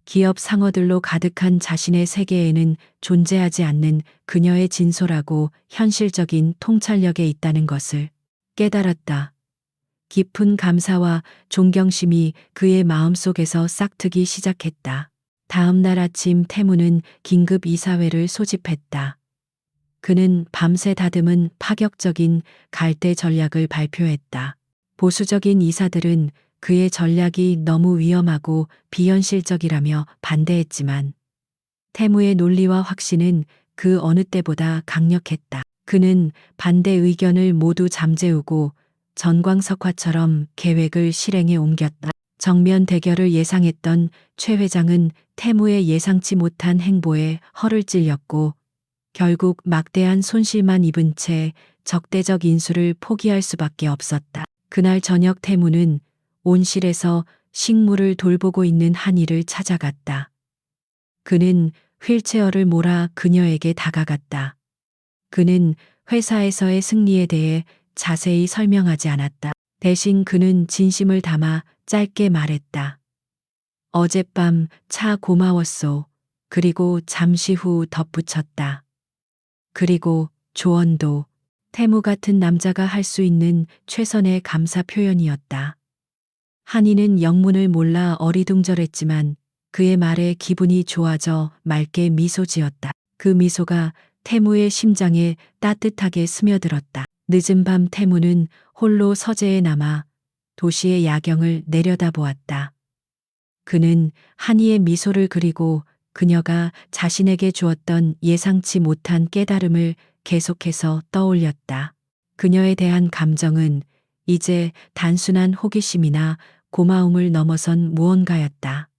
기업 상어들로 가득한 자신의 세계에는 존재하지 않는 그녀의 진솔하고 현실적인 통찰력에 있다는 것을 깨달았다. 깊은 감사와 존경심이 그의 마음속에서 싹트기 시작했다. 다음 날 아침 태무는 긴급 이사회를 소집했다. 그는 밤새 다듬은 파격적인 갈대 전략을 발표했다. 보수적인 이사들은 그의 전략이 너무 위험하고 비현실적이라며 반대했지만 태무의 논리와 확신은 그 어느 때보다 강력했다. 그는 반대 의견을 모두 잠재우고 전광석화처럼 계획을 실행에 옮겼다. 정면 대결을 예상했던 최 회장은 태무의 예상치 못한 행보에 허를 찔렸고 결국 막대한 손실만 입은 채 적대적 인수를 포기할 수밖에 없었다. 그날 저녁 태무는 온실에서 식물을 돌보고 있는 한이를 찾아갔다. 그는 휠체어를 몰아 그녀에게 다가갔다. 그는 회사에서의 승리에 대해 자세히 설명하지 않았다. 대신 그는 진심을 담아 짧게 말했다. 어젯밤 차 고마웠소. 그리고 잠시 후 덧붙였다. 그리고 조언도. 태무 같은 남자가 할 수 있는 최선의 감사 표현이었다. 한이는 영문을 몰라 어리둥절했지만 그의 말에 기분이 좋아져 맑게 미소 지었다. 그 미소가 태무의 심장에 따뜻하게 스며들었다. 늦은 밤 태무는 홀로 서재에 남아 도시의 야경을 내려다보았다. 그는 한이의 미소를 그리고 그녀가 자신에게 주었던 예상치 못한 깨달음을 계속해서 떠올렸다. 그녀에 대한 감정은 이제 단순한 호기심이나 고마움을 넘어선 무언가였다.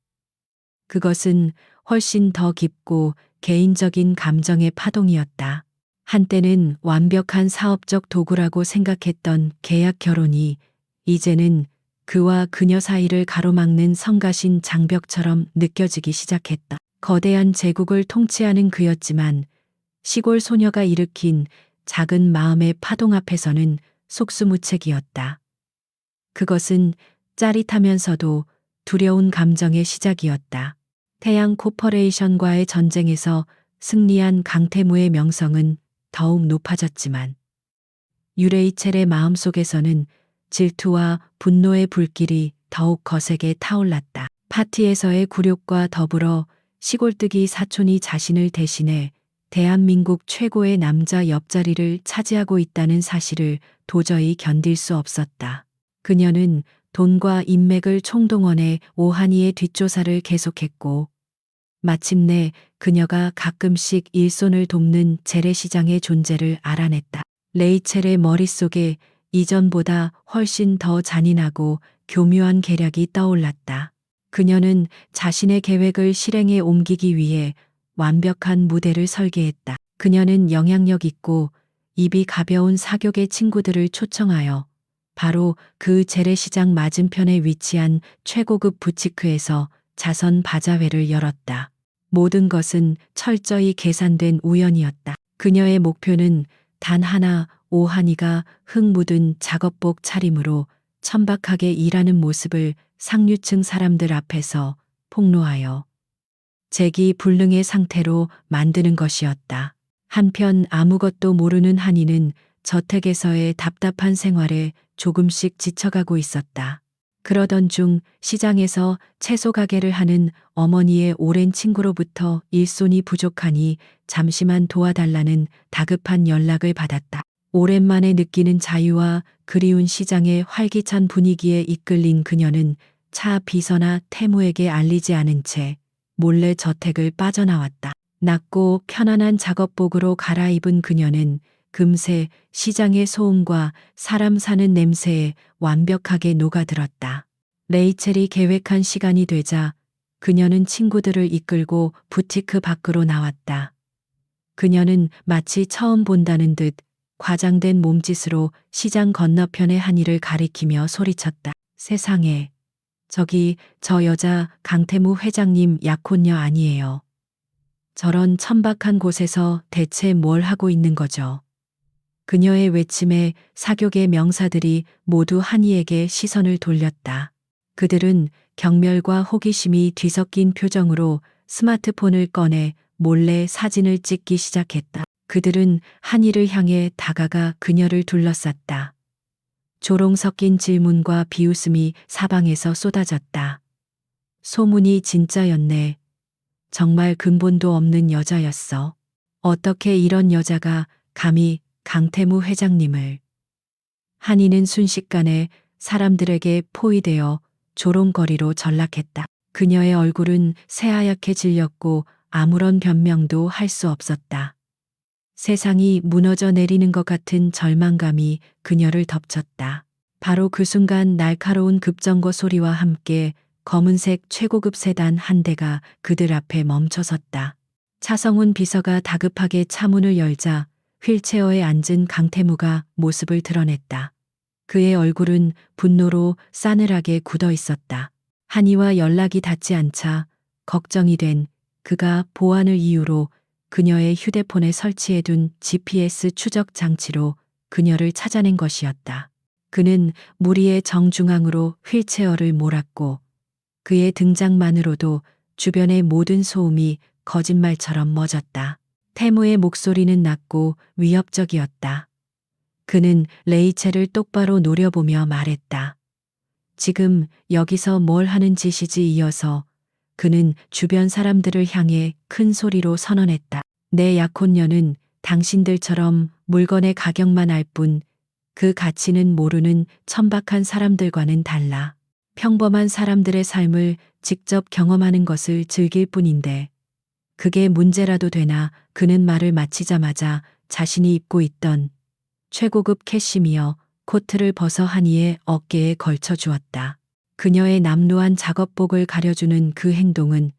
그것은 훨씬 더 깊고 개인적인 감정의 파동이었다. 한때는 완벽한 사업적 도구라고 생각했던 계약 결혼이 이제는 그와 그녀 사이를 가로막는 성가신 장벽처럼 느껴지기 시작했다. 거대한 제국을 통치하는 그였지만 시골 소녀가 일으킨 작은 마음의 파동 앞에서는 속수무책이었다. 그것은 짜릿하면서도 두려운 감정의 시작이었다. 태양 코퍼레이션과의 전쟁에서 승리한 강태무의 명성은 더욱 높아졌지만 유레이첼의 마음속에서는 질투와 분노의 불길이 더욱 거세게 타올랐다. 파티에서의 굴욕과 더불어 시골뜨기 사촌이 자신을 대신해 대한민국 최고의 남자 옆자리를 차지하고 있다는 사실을 도저히 견딜 수 없었다. 그녀는 돈과 인맥을 총동원해 오한이의 뒷조사를 계속했고 마침내 그녀가 가끔씩 일손을 돕는 재래시장의 존재를 알아냈다. 레이첼의 머릿속에 이전보다 훨씬 더 잔인하고 교묘한 계략이 떠올랐다. 그녀는 자신의 계획을 실행에 옮기기 위해 완벽한 무대를 설계했다. 그녀는 영향력 있고 입이 가벼운 사교계 친구들을 초청하여 바로 그 재래시장 맞은편에 위치한 최고급 부티크에서 자선 바자회를 열었다. 모든 것은 철저히 계산된 우연이었다. 그녀의 목표는 단 하나, 오한이가 흙 묻은 작업복 차림으로 천박하게 일하는 모습을 상류층 사람들 앞에서 폭로하여 재기불능의 상태로 만드는 것이었다. 한편 아무것도 모르는 한이는 저택에서의 답답한 생활에 조금씩 지쳐가고 있었다. 그러던 중 시장에서 채소 가게를 하는 어머니의 오랜 친구로부터 일손이 부족하니 잠시만 도와달라는 다급한 연락을 받았다. 오랜만에 느끼는 자유와 그리운 시장의 활기찬 분위기에 이끌린 그녀는 차 비서나 태무에게 알리지 않은 채 몰래 저택을 빠져나왔다. 낮고 편안한 작업복으로 갈아입은 그녀는 금세 시장의 소음과 사람 사는 냄새에 완벽하게 녹아들었다. 레이첼이 계획한 시간이 되자 그녀는 친구들을 이끌고 부티크 밖으로 나왔다. 그녀는 마치 처음 본다는 듯 과장된 몸짓으로 시장 건너편의 한이를 가리키며 소리쳤다. 세상에, 저기 저 여자 강태무 회장님 약혼녀 아니에요. 저런 천박한 곳에서 대체 뭘 하고 있는 거죠? 그녀의 외침에 사교계 명사들이 모두 한이에게 시선을 돌렸다. 그들은 경멸과 호기심이 뒤섞인 표정으로 스마트폰을 꺼내 몰래 사진을 찍기 시작했다. 그들은 한이를 향해 다가가 그녀를 둘러쌌다. 조롱 섞인 질문과 비웃음이 사방에서 쏟아졌다. 소문이 진짜였네. 정말 근본도 없는 여자였어. 어떻게 이런 여자가 감히 강태무 회장님을. 한이는 순식간에 사람들에게 포위되어 조롱거리로 전락했다. 그녀의 얼굴은 새하얗게 질렸고 아무런 변명도 할 수 없었다. 세상이 무너져 내리는 것 같은 절망감이 그녀를 덮쳤다. 바로 그 순간 날카로운 급정거 소리와 함께 검은색 최고급 세단 한 대가 그들 앞에 멈춰섰다. 차성훈 비서가 다급하게 차문을 열자 휠체어에 앉은 강태무가 모습을 드러냈다. 그의 얼굴은 분노로 싸늘하게 굳어 있었다. 한이와 연락이 닿지 않자 걱정이 된 그가 보안을 이유로 그녀의 휴대폰에 설치해둔 GPS 추적 장치로 그녀를 찾아낸 것이었다. 그는 무리의 정중앙으로 휠체어를 몰았고 그의 등장만으로도 주변의 모든 소음이 거짓말처럼 멎었다. 태무의 목소리는 낮고 위협적이었다. 그는 레이첼을 똑바로 노려보며 말했다. 지금 여기서 뭘 하는 짓이지. 이어서 그는 주변 사람들을 향해 큰 소리로 선언했다. 내 약혼녀는 당신들처럼 물건의 가격만 알 뿐 그 가치는 모르는 천박한 사람들과는 달라. 평범한 사람들의 삶을 직접 경험하는 것을 즐길 뿐인데 그게 문제라도 되나. 그는 말을 마치자마자 자신이 입고 있던 최고급 캐시미어 코트를 벗어 한이의 어깨에 걸쳐 주었다. 그녀의 남루한 작업복을 가려주는 그 행동은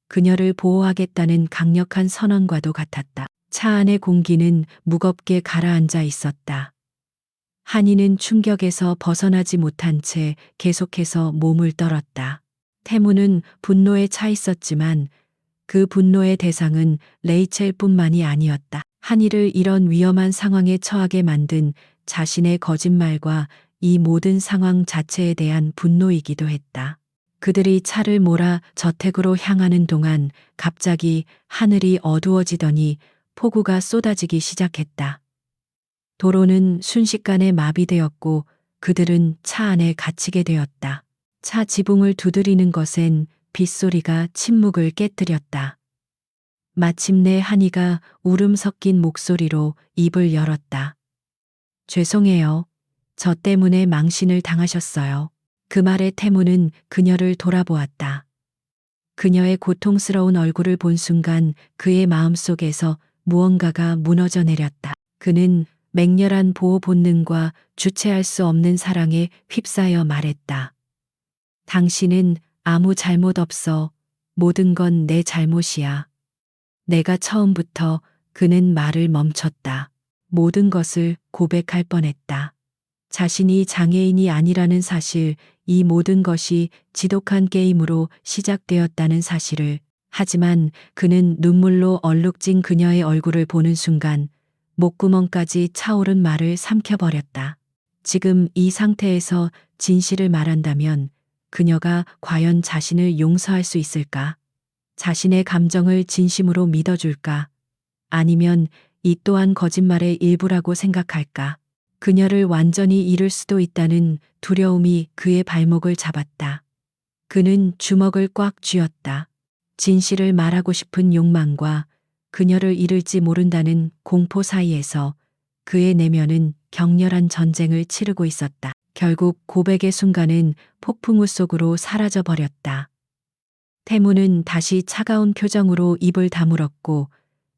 그녀를 보호하겠다는 강력한 선언과도 같았다. 차 안의 공기는 무겁게 가라앉아 있었다. 한이는 충격에서 벗어나지 못한 채 계속해서 몸을 떨었다. 태무는 분노에 차 있었지만 그 분노의 대상은 레이첼뿐만이 아니었다. 한이를 이런 위험한 상황에 처하게 만든 자신의 거짓말과 이 모든 상황 자체에 대한 분노이기도 했다. 그들이 차를 몰아 저택으로 향하는 동안 갑자기 하늘이 어두워지더니 폭우가 쏟아지기 시작했다. 도로는 순식간에 마비되었고 그들은 차 안에 갇히게 되었다. 차 지붕을 두드리는 것엔 빗소리가 침묵을 깨뜨렸다. 마침내 한이가 울음 섞인 목소리로 입을 열었다. 죄송해요. 저 때문에 망신을 당하셨어요. 그 말에 태무는 그녀를 돌아보았다. 그녀의 고통스러운 얼굴을 본 순간 그의 마음속에서 무언가가 무너져 내렸다. 그는 맹렬한 보호 본능과 주체할 수 없는 사랑에 휩싸여 말했다. 당신은 아무 잘못 없어. 모든 건 내 잘못이야. 내가 처음부터. 그는 말을 멈췄다. 모든 것을 고백할 뻔했다. 자신이 장애인이 아니라는 사실, 이 모든 것이 지독한 게임으로 시작되었다는 사실을. 하지만 그는 눈물로 얼룩진 그녀의 얼굴을 보는 순간 목구멍까지 차오른 말을 삼켜버렸다. 지금 이 상태에서 진실을 말한다면 그녀가 과연 자신을 용서할 수 있을까? 자신의 감정을 진심으로 믿어줄까? 아니면 이 또한 거짓말의 일부라고 생각할까? 그녀를 완전히 잃을 수도 있다는 두려움이 그의 발목을 잡았다. 그는 주먹을 꽉 쥐었다. 진실을 말하고 싶은 욕망과 그녀를 잃을지 모른다는 공포 사이에서 그의 내면은 격렬한 전쟁을 치르고 있었다. 결국 고백의 순간은 폭풍우 속으로 사라져 버렸다. 태무는 다시 차가운 표정으로 입을 다물었고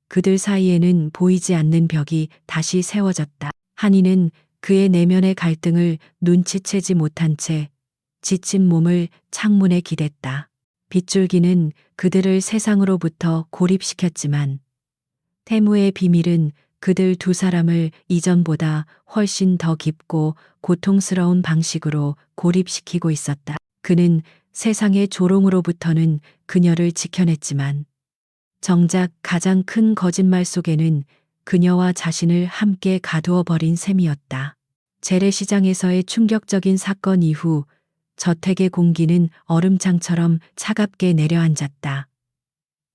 그들 사이에는 보이지 않는 벽이 다시 세워졌다. 한이는 그의 내면의 갈등을 눈치채지 못한 채 지친 몸을 창문에 기댔다. 빗줄기는 그들을 세상으로부터 고립시켰지만 태무의 비밀은 그들 두 사람을 이전보다 훨씬 더 깊고 고통스러운 방식으로 고립시키고 있었다. 그는 세상의 조롱으로부터는 그녀를 지켜냈지만 정작 가장 큰 거짓말 속에는 그녀와 자신을 함께 가두어 버린 셈이었다. 재래시장에서의 충격적인 사건 이후 저택의 공기는 얼음장처럼 차갑게 내려앉았다.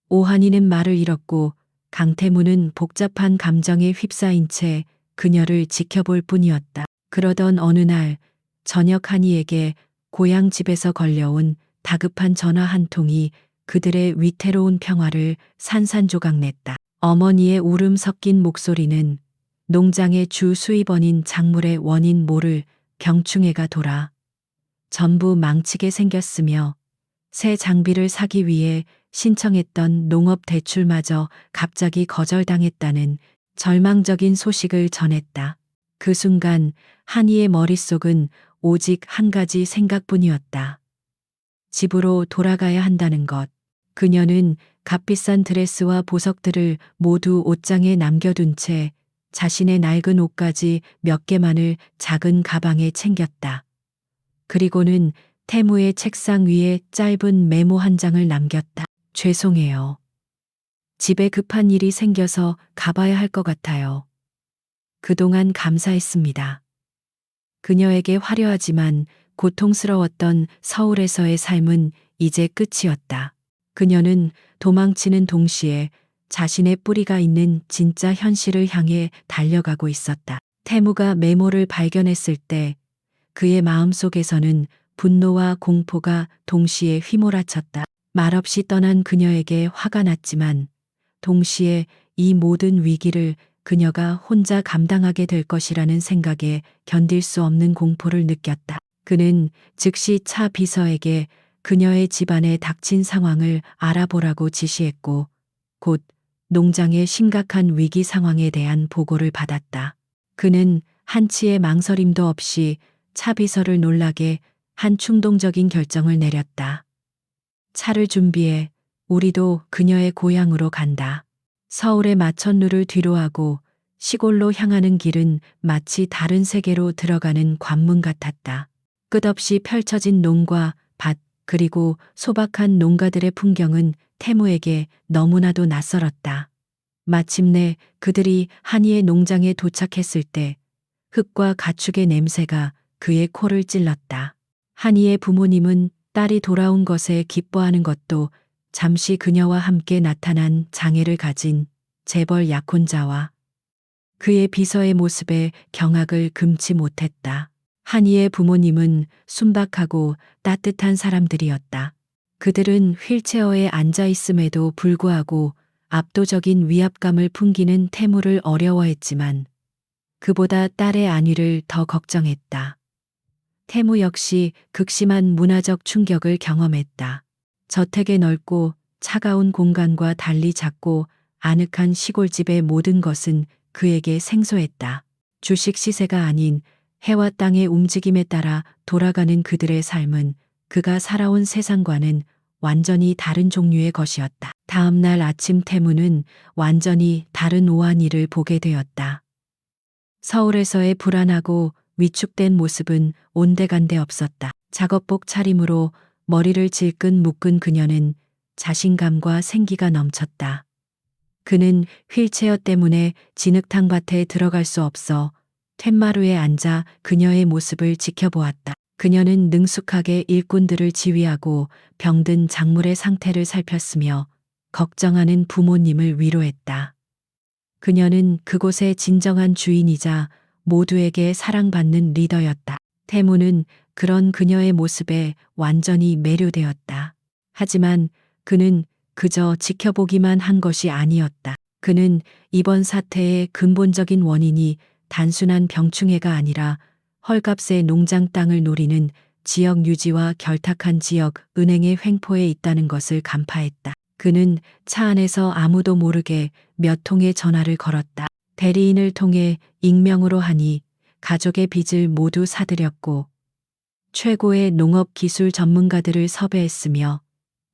오한이는 말을 잃었고 강태무는 복잡한 감정에 휩싸인 채 그녀를 지켜볼 뿐이었다. 그러던 어느 날 저녁 한이에게 고향 집에서 걸려온 다급한 전화 한 통이 그들의 위태로운 평화를 산산조각냈다. 어머니의 울음 섞인 목소리는 농장의 주 수입원인 작물의 원인 모를 병충해가 돌아 전부 망치게 생겼으며 새 장비를 사기 위해 신청했던 농업 대출마저 갑자기 거절당했다는 절망적인 소식을 전했다. 그 순간 한이의 머릿속은 오직 한 가지 생각뿐이었다. 집으로 돌아가야 한다는 것. 그녀는 값비싼 드레스와 보석들을 모두 옷장에 남겨둔 채 자신의 낡은 옷까지 몇 개만을 작은 가방에 챙겼다. 그리고는 태무의 책상 위에 짧은 메모 한 장을 남겼다. 죄송해요. 집에 급한 일이 생겨서 가봐야 할 것 같아요. 그동안 감사했습니다. 그녀에게 화려하지만 고통스러웠던 서울에서의 삶은 이제 끝이었다. 그녀는 도망치는 동시에 자신의 뿌리가 있는 진짜 현실을 향해 달려가고 있었다. 태무가 메모를 발견했을 때 그의 마음속에서는 분노와 공포가 동시에 휘몰아쳤다. 말없이 떠난 그녀에게 화가 났지만 동시에 이 모든 위기를 그녀가 혼자 감당하게 될 것이라는 생각에 견딜 수 없는 공포를 느꼈다. 그는 즉시 차 비서에게 그녀의 집안에 닥친 상황을 알아보라고 지시했고 곧 농장의 심각한 위기 상황에 대한 보고를 받았다. 그는 한치의 망설임도 없이 차 비서를 놀라게 한 충동적인 결정을 내렸다. 차를 준비해 우리도 그녀의 고향으로 간다. 서울의 마천루를 뒤로하고 시골로 향하는 길은 마치 다른 세계로 들어가는 관문 같았다. 끝없이 펼쳐진 농과 밭 그리고 소박한 농가들의 풍경은 태무에게 너무나도 낯설었다. 마침내 그들이 한이의 농장에 도착했을 때 흙과 가축의 냄새가 그의 코를 찔렀다. 한이의 부모님은 딸이 돌아온 것에 기뻐하는 것도 잠시 그녀와 함께 나타난 장애를 가진 재벌 약혼자와 그의 비서의 모습에 경악을 금치 못했다. 한이의 부모님은 순박하고 따뜻한 사람들이었다. 그들은 휠체어에 앉아 있음에도 불구하고 압도적인 위압감을 풍기는 태무를 어려워했지만 그보다 딸의 안위를 더 걱정했다. 태무 역시 극심한 문화적 충격을 경험했다. 저택의 넓고 차가운 공간과 달리 작고 아늑한 시골집의 모든 것은 그에게 생소했다. 주식 시세가 아닌 해와 땅의 움직임에 따라 돌아가는 그들의 삶은 그가 살아온 세상과는 완전히 다른 종류의 것이었다. 다음 날 아침 태무는 완전히 다른 오한이를 보게 되었다. 서울에서의 불안하고 위축된 모습은 온데간데 없었다. 작업복 차림으로 머리를 질끈 묶은 그녀는 자신감과 생기가 넘쳤다. 그는 휠체어 때문에 진흙탕 밭에 들어갈 수 없어 툇마루에 앉아 그녀의 모습을 지켜보았다. 그녀는 능숙하게 일꾼들을 지휘하고 병든 작물의 상태를 살폈으며 걱정하는 부모님을 위로했다. 그녀는 그곳의 진정한 주인이자 모두에게 사랑받는 리더였다. 태무는 그런 그녀의 모습에 완전히 매료되었다. 하지만 그는 그저 지켜보기만 한 것이 아니었다. 그는 이번 사태의 근본적인 원인이 단순한 병충해가 아니라 헐값의 농장 땅을 노리는 지역 유지와 결탁한 지역 은행의 횡포에 있다는 것을 간파했다. 그는 차 안에서 아무도 모르게 몇 통의 전화를 걸었다. 대리인을 통해 익명으로 하니 가족의 빚을 모두 사들였고 최고의 농업 기술 전문가들을 섭외했으며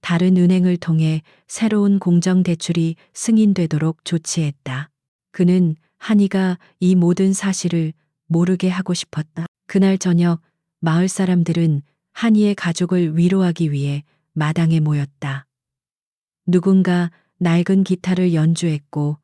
다른 은행을 통해 새로운 공정 대출이 승인되도록 조치했다. 그는 한이가 이 모든 사실을 모르게 하고 싶었다. 그날 저녁 마을 사람들은 한이의 가족을 위로하기 위해 마당에 모였다. 누군가 낡은 기타를 연주했고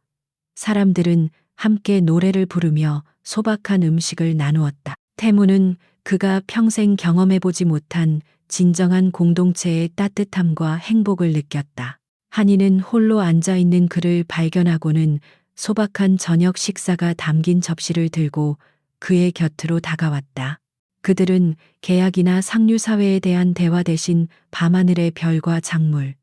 사람들은 함께 노래를 부르며 소박한 음식을 나누었다. 태무는 그가 평생 경험해보지 못한 진정한 공동체의 따뜻함과 행복을 느꼈다. 한이는 홀로 앉아있는 그를 발견하고는 소박한 저녁 식사가 담긴 접시를 들고 그의 곁으로 다가왔다. 그들은 계약이나 상류사회에 대한 대화 대신 밤하늘의 별과 작물,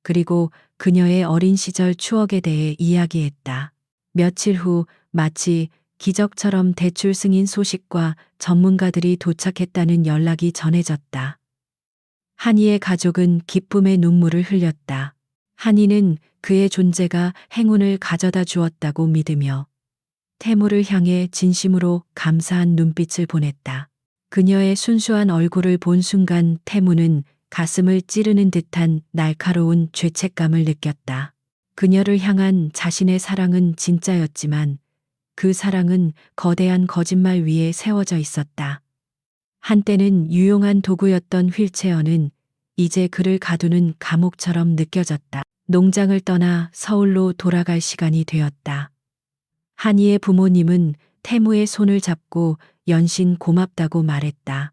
그리고 그녀의 어린 시절 추억에 대해 이야기했다. 며칠 후 마치 기적처럼 대출 승인 소식과 전문가들이 도착했다는 연락이 전해졌다. 한이의 가족은 기쁨의 눈물을 흘렸다. 한이는 그의 존재가 행운을 가져다 주었다고 믿으며 태무를 향해 진심으로 감사한 눈빛을 보냈다. 그녀의 순수한 얼굴을 본 순간 태무는 가슴을 찌르는 듯한 날카로운 죄책감을 느꼈다. 그녀를 향한 자신의 사랑은 진짜였지만 그 사랑은 거대한 거짓말 위에 세워져 있었다. 한때는 유용한 도구였던 휠체어는 이제 그를 가두는 감옥처럼 느껴졌다. 농장을 떠나 서울로 돌아갈 시간이 되었다. 한이의 부모님은 태무의 손을 잡고 연신 고맙다고 말했다.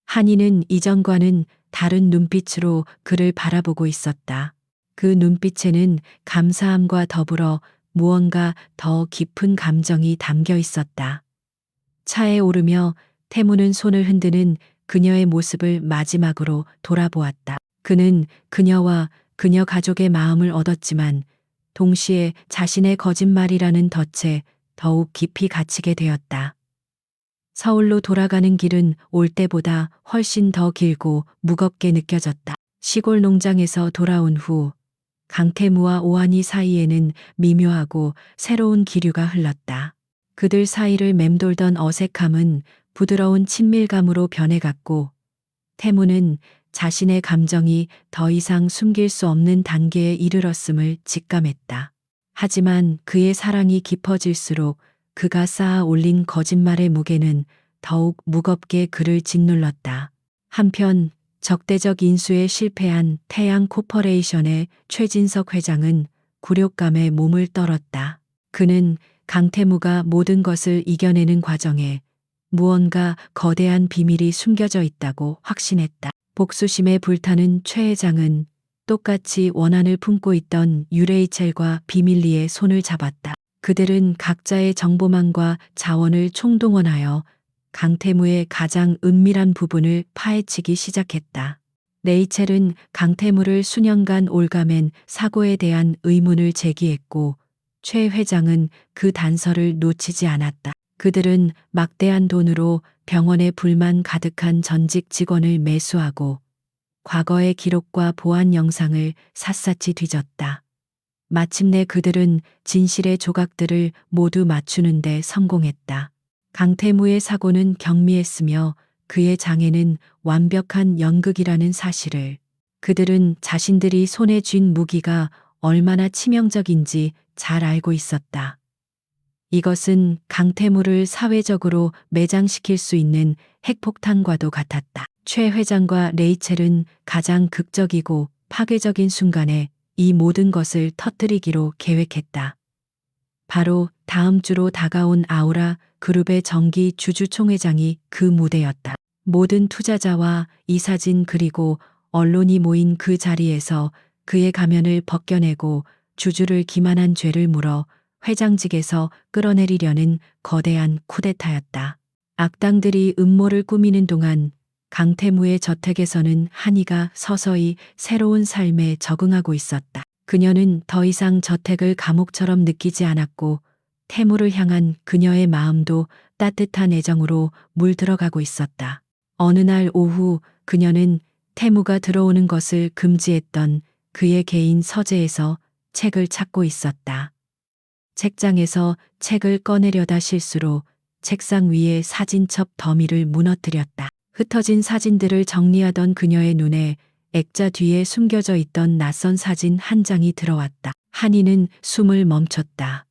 한이는 이전과는 다른 눈빛으로 그를 바라보고 있었다. 그 눈빛에는 감사함과 더불어 무언가 더 깊은 감정이 담겨 있었다. 차에 오르며 태무는 손을 흔드는 그녀의 모습을 마지막으로 돌아보았다. 그는 그녀와 그녀 가족의 마음을 얻었지만 동시에 자신의 거짓말이라는 덫에 더욱 깊이 갇히게 되었다. 서울로 돌아가는 길은 올 때보다 훨씬 더 길고 무겁게 느껴졌다. 시골 농장에서 돌아온 후 강태무와 오한이 사이에는 미묘하고 새로운 기류가 흘렀다. 그들 사이를 맴돌던 어색함은 부드러운 친밀감으로 변해갔고 태무는 자신의 감정이 더 이상 숨길 수 없는 단계에 이르렀음을 직감했다. 하지만 그의 사랑이 깊어질수록 그가 쌓아 올린 거짓말의 무게는 더욱 무겁게 그를 짓눌렀다. 한편 적대적 인수에 실패한 태양 코퍼레이션의 최진석 회장은 굴욕감에 몸을 떨었다. 그는 강태무가 모든 것을 이겨내는 과정에 무언가 거대한 비밀이 숨겨져 있다고 확신했다. 복수심에 불타는 최 회장은 똑같이 원한을 품고 있던 유레이첼과 비밀리에 손을 잡았다. 그들은 각자의 정보망과 자원을 총동원하여 강태무의 가장 은밀한 부분을 파헤치기 시작했다. 레이첼은 강태무를 수년간 올가맨 사고에 대한 의문을 제기했고 최 회장은 그 단서를 놓치지 않았다. 그들은 막대한 돈으로 병원에 불만 가득한 전직 직원을 매수하고 과거의 기록과 보안 영상을 샅샅이 뒤졌다. 마침내 그들은 진실의 조각들을 모두 맞추는데 성공했다. 강태무의 사고는 경미했으며 그의 장애는 완벽한 연극이라는 사실을 그들은 자신들이 손에 쥔 무기가 얼마나 치명적인지 잘 알고 있었다. 이것은 강태무를 사회적으로 매장시킬 수 있는 핵폭탄과도 같았다. 최 회장과 레이첼은 가장 극적이고 파괴적인 순간에 이 모든 것을 터뜨리기로 계획했다. 바로 다음 주로 다가온 아우라 그룹의 정기 주주총회장이 그 무대였다. 모든 투자자와 이사진 그리고 언론이 모인 그 자리에서 그의 가면을 벗겨내고 주주를 기만한 죄를 물어 회장직에서 끌어내리려는 거대한 쿠데타였다. 악당들이 음모를 꾸미는 동안 강태무의 저택에서는 한이가 서서히 새로운 삶에 적응하고 있었다. 그녀는 더 이상 저택을 감옥처럼 느끼지 않았고 태무를 향한 그녀의 마음도 따뜻한 애정으로 물들어가고 있었다. 어느 날 오후 그녀는 태무가 들어오는 것을 금지했던 그의 개인 서재에서 책을 찾고 있었다. 책장에서 책을 꺼내려다 실수로 책상 위에 사진첩 더미를 무너뜨렸다. 흩어진 사진들을 정리하던 그녀의 눈에 액자 뒤에 숨겨져 있던 낯선 사진 한 장이 들어왔다. 한이는 숨을 멈췄다.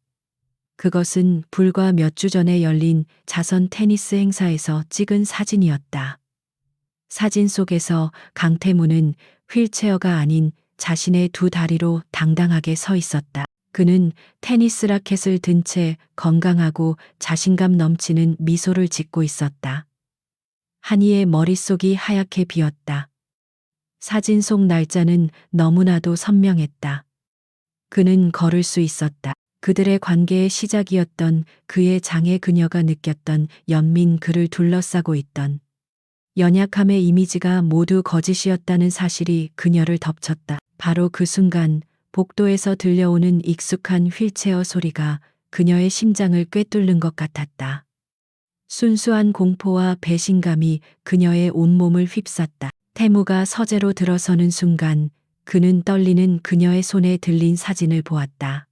그것은 불과 몇 주 전에 열린 자선 테니스 행사에서 찍은 사진이었다. 사진 속에서 강태무는 휠체어가 아닌 자신의 두 다리로 당당하게 서 있었다. 그는 테니스 라켓을 든 채 건강하고 자신감 넘치는 미소를 짓고 있었다. 한이의 머릿속이 하얗게 비었다. 사진 속 날짜는 너무나도 선명했다. 그는 걸을 수 있었다. 그들의 관계의 시작이었던 그의 장애 그녀가 느꼈던 연민 그를 둘러싸고 있던 연약함의 이미지가 모두 거짓이었다는 사실이 그녀를 덮쳤다. 바로 그 순간 복도에서 들려오는 익숙한 휠체어 소리가 그녀의 심장을 꿰뚫는 것 같았다. 순수한 공포와 배신감이 그녀의 온몸을 휩쌌다. 태무가 서재로 들어서는 순간 그는 떨리는 그녀의 손에 들린 사진을 보았다.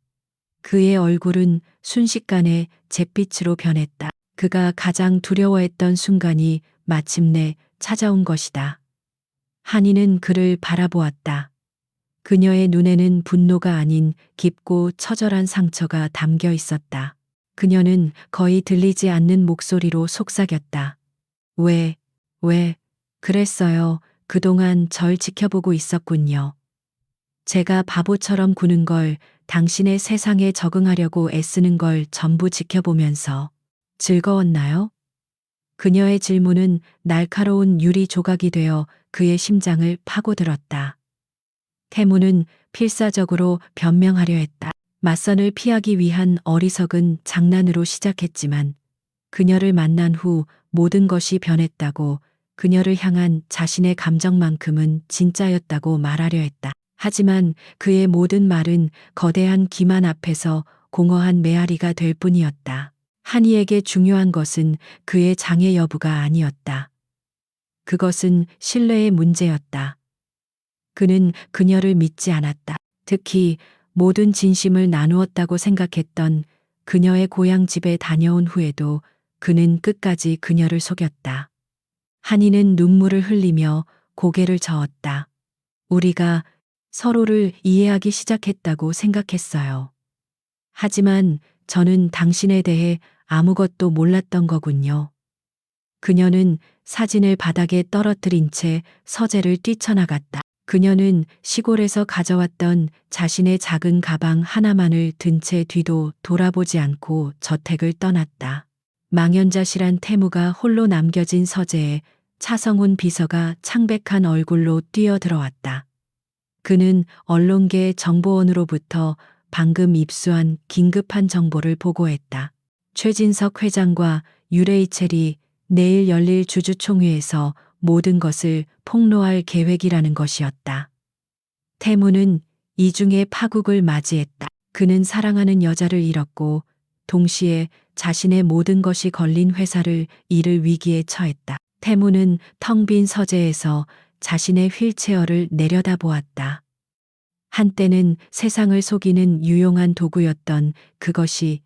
그의 얼굴은 순식간에 잿빛으로 변했다. 그가 가장 두려워했던 순간이 마침내 찾아온 것이다. 한이는 그를 바라보았다. 그녀의 눈에는 분노가 아닌 깊고 처절한 상처가 담겨 있었다. 그녀는 거의 들리지 않는 목소리로 속삭였다. 왜 그랬어요. 그동안 절 지켜보고 있었군요. 제가 바보처럼 구는 걸, 당신의 세상에 적응하려고 애쓰는 걸 전부 지켜보면서 즐거웠나요? 그녀의 질문은 날카로운 유리 조각이 되어 그의 심장을 파고들었다. 태무는 필사적으로 변명하려 했다. 맞선을 피하기 위한 어리석은 장난으로 시작했지만 그녀를 만난 후 모든 것이 변했다고, 그녀를 향한 자신의 감정만큼은 진짜였다고 말하려 했다. 하지만 그의 모든 말은 거대한 기만 앞에서 공허한 메아리가 될 뿐이었다. 한이에게 중요한 것은 그의 장애 여부가 아니었다. 그것은 신뢰의 문제였다. 그는 그녀를 믿지 않았다. 특히 모든 진심을 나누었다고 생각했던 그녀의 고향 집에 다녀온 후에도 그는 끝까지 그녀를 속였다. 한이는 눈물을 흘리며 고개를 저었다. 우리가 서로를 이해하기 시작했다고 생각했어요. 하지만 저는 당신에 대해 아무것도 몰랐던 거군요. 그녀는 사진을 바닥에 떨어뜨린 채 서재를 뛰쳐나갔다. 그녀는 시골에서 가져왔던 자신의 작은 가방 하나만을 든 채 뒤도 돌아보지 않고 저택을 떠났다. 망연자실한 태무가 홀로 남겨진 서재에 차성훈 비서가 창백한 얼굴로 뛰어들어왔다. 그는 언론계 정보원으로부터 방금 입수한 긴급한 정보를 보고했다. 최진석 회장과 유레이첼이 내일 열릴 주주총회에서 모든 것을 폭로할 계획이라는 것이었다. 태무는 이중의 파국을 맞이했다. 그는 사랑하는 여자를 잃었고 동시에 자신의 모든 것이 걸린 회사를 잃을 위기에 처했다. 태무는 텅 빈 서재에서 자신의 휠체어를 내려다보았다. 한때는 세상을 속이는 유용한 도구였던 그것이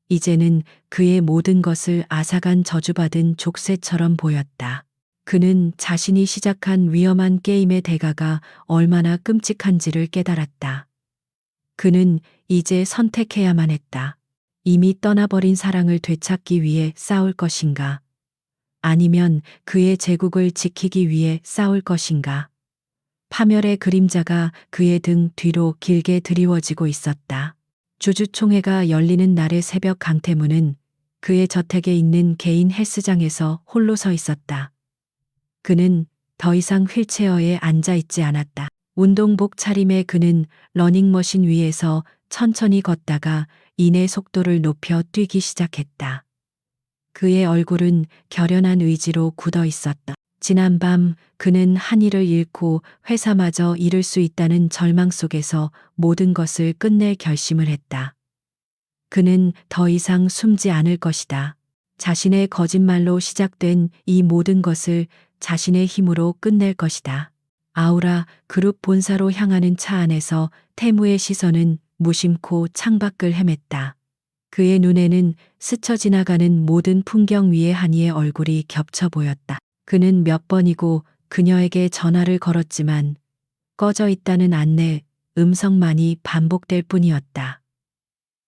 이제는 그의 모든 것을 앗아간 저주받은 족쇄처럼 보였다. 그는 자신이 시작한 위험한 게임의 대가가 얼마나 끔찍한지를 깨달았다. 그는 이제 선택해야만 했다. 이미 떠나버린 사랑을 되찾기 위해 싸울 것인가? 아니면 그의 제국을 지키기 위해 싸울 것인가? 파멸의 그림자가 그의 등 뒤로 길게 드리워지고 있었다. 주주총회가 열리는 날의 새벽, 강태무는 그의 저택에 있는 개인 헬스장에서 홀로 서 있었다. 그는 더 이상 휠체어에 앉아 있지 않았다. 운동복 차림의 그는 러닝머신 위에서 천천히 걷다가 이내 속도를 높여 뛰기 시작했다. 그의 얼굴은 결연한 의지로 굳어 있었다. 지난밤 그는 한이를 잃고 회사마저 잃을 수 있다는 절망 속에서 모든 것을 끝낼 결심을 했다. 그는 더 이상 숨지 않을 것이다. 자신의 거짓말로 시작된 이 모든 것을 자신의 힘으로 끝낼 것이다. 아우라 그룹 본사로 향하는 차 안에서 태무의 시선은 무심코 창밖을 헤맸다. 그의 눈에는 스쳐 지나가는 모든 풍경 위에 한이의 얼굴이 겹쳐 보였다. 그는 몇 번이고 그녀에게 전화를 걸었지만 꺼져 있다는 안내 음성만이 반복될 뿐이었다.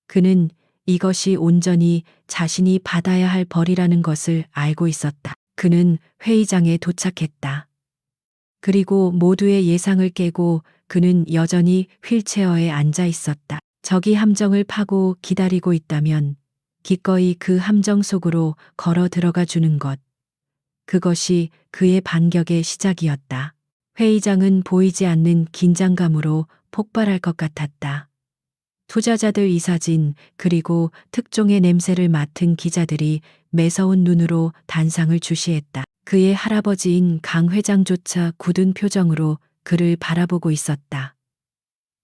그는 이것이 온전히 자신이 받아야 할 벌이라는 것을 알고 있었다. 그는 회의장에 도착했다. 그리고 모두의 예상을 깨고 그는 여전히 휠체어에 앉아 있었다. 적이 함정을 파고 기다리고 있다면 기꺼이 그 함정 속으로 걸어 들어가 주는 것. 그것이 그의 반격의 시작이었다. 회의장은 보이지 않는 긴장감으로 폭발할 것 같았다. 투자자들 이사진 그리고 특종의 냄새를 맡은 기자들이 매서운 눈으로 단상을 주시했다. 그의 할아버지인 강 회장조차 굳은 표정으로 그를 바라보고 있었다.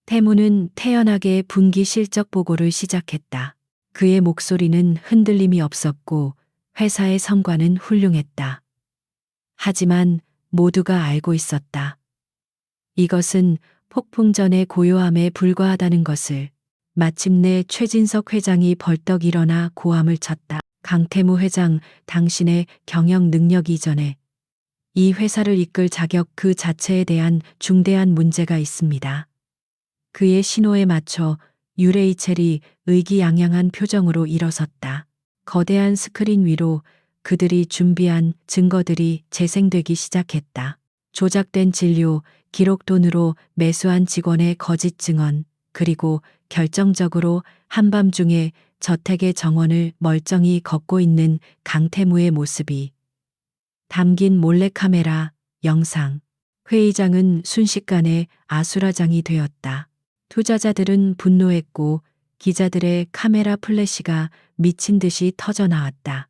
태무는 태연하게 분기 실적 보고를 시작했다. 그의 목소리는 흔들림이 없었고 회사의 성과는 훌륭했다. 하지만 모두가 알고 있었다. 이것은 폭풍 전의 고요함에 불과하다는 것을. 마침내 최진석 회장이 벌떡 일어나 고함을 쳤다. 강태무 회장, 당신의 경영 능력 이전에 이 회사를 이끌 자격 그 자체에 대한 중대한 문제가 있습니다. 그의 신호에 맞춰 유레이첼이 의기양양한 표정으로 일어섰다. 거대한 스크린 위로 그들이 준비한 증거들이 재생되기 시작했다. 조작된 진료, 기록 돈으로 매수한 직원의 거짓 증언, 그리고 결정적으로 한밤중에 저택의 정원을 멀쩡히 걷고 있는 강태무의 모습이 담긴 몰래카메라 영상. 회의장은 순식간에 아수라장이 되었다. 투자자들은 분노했고 기자들의 카메라 플래시가 미친 듯이 터져 나왔다.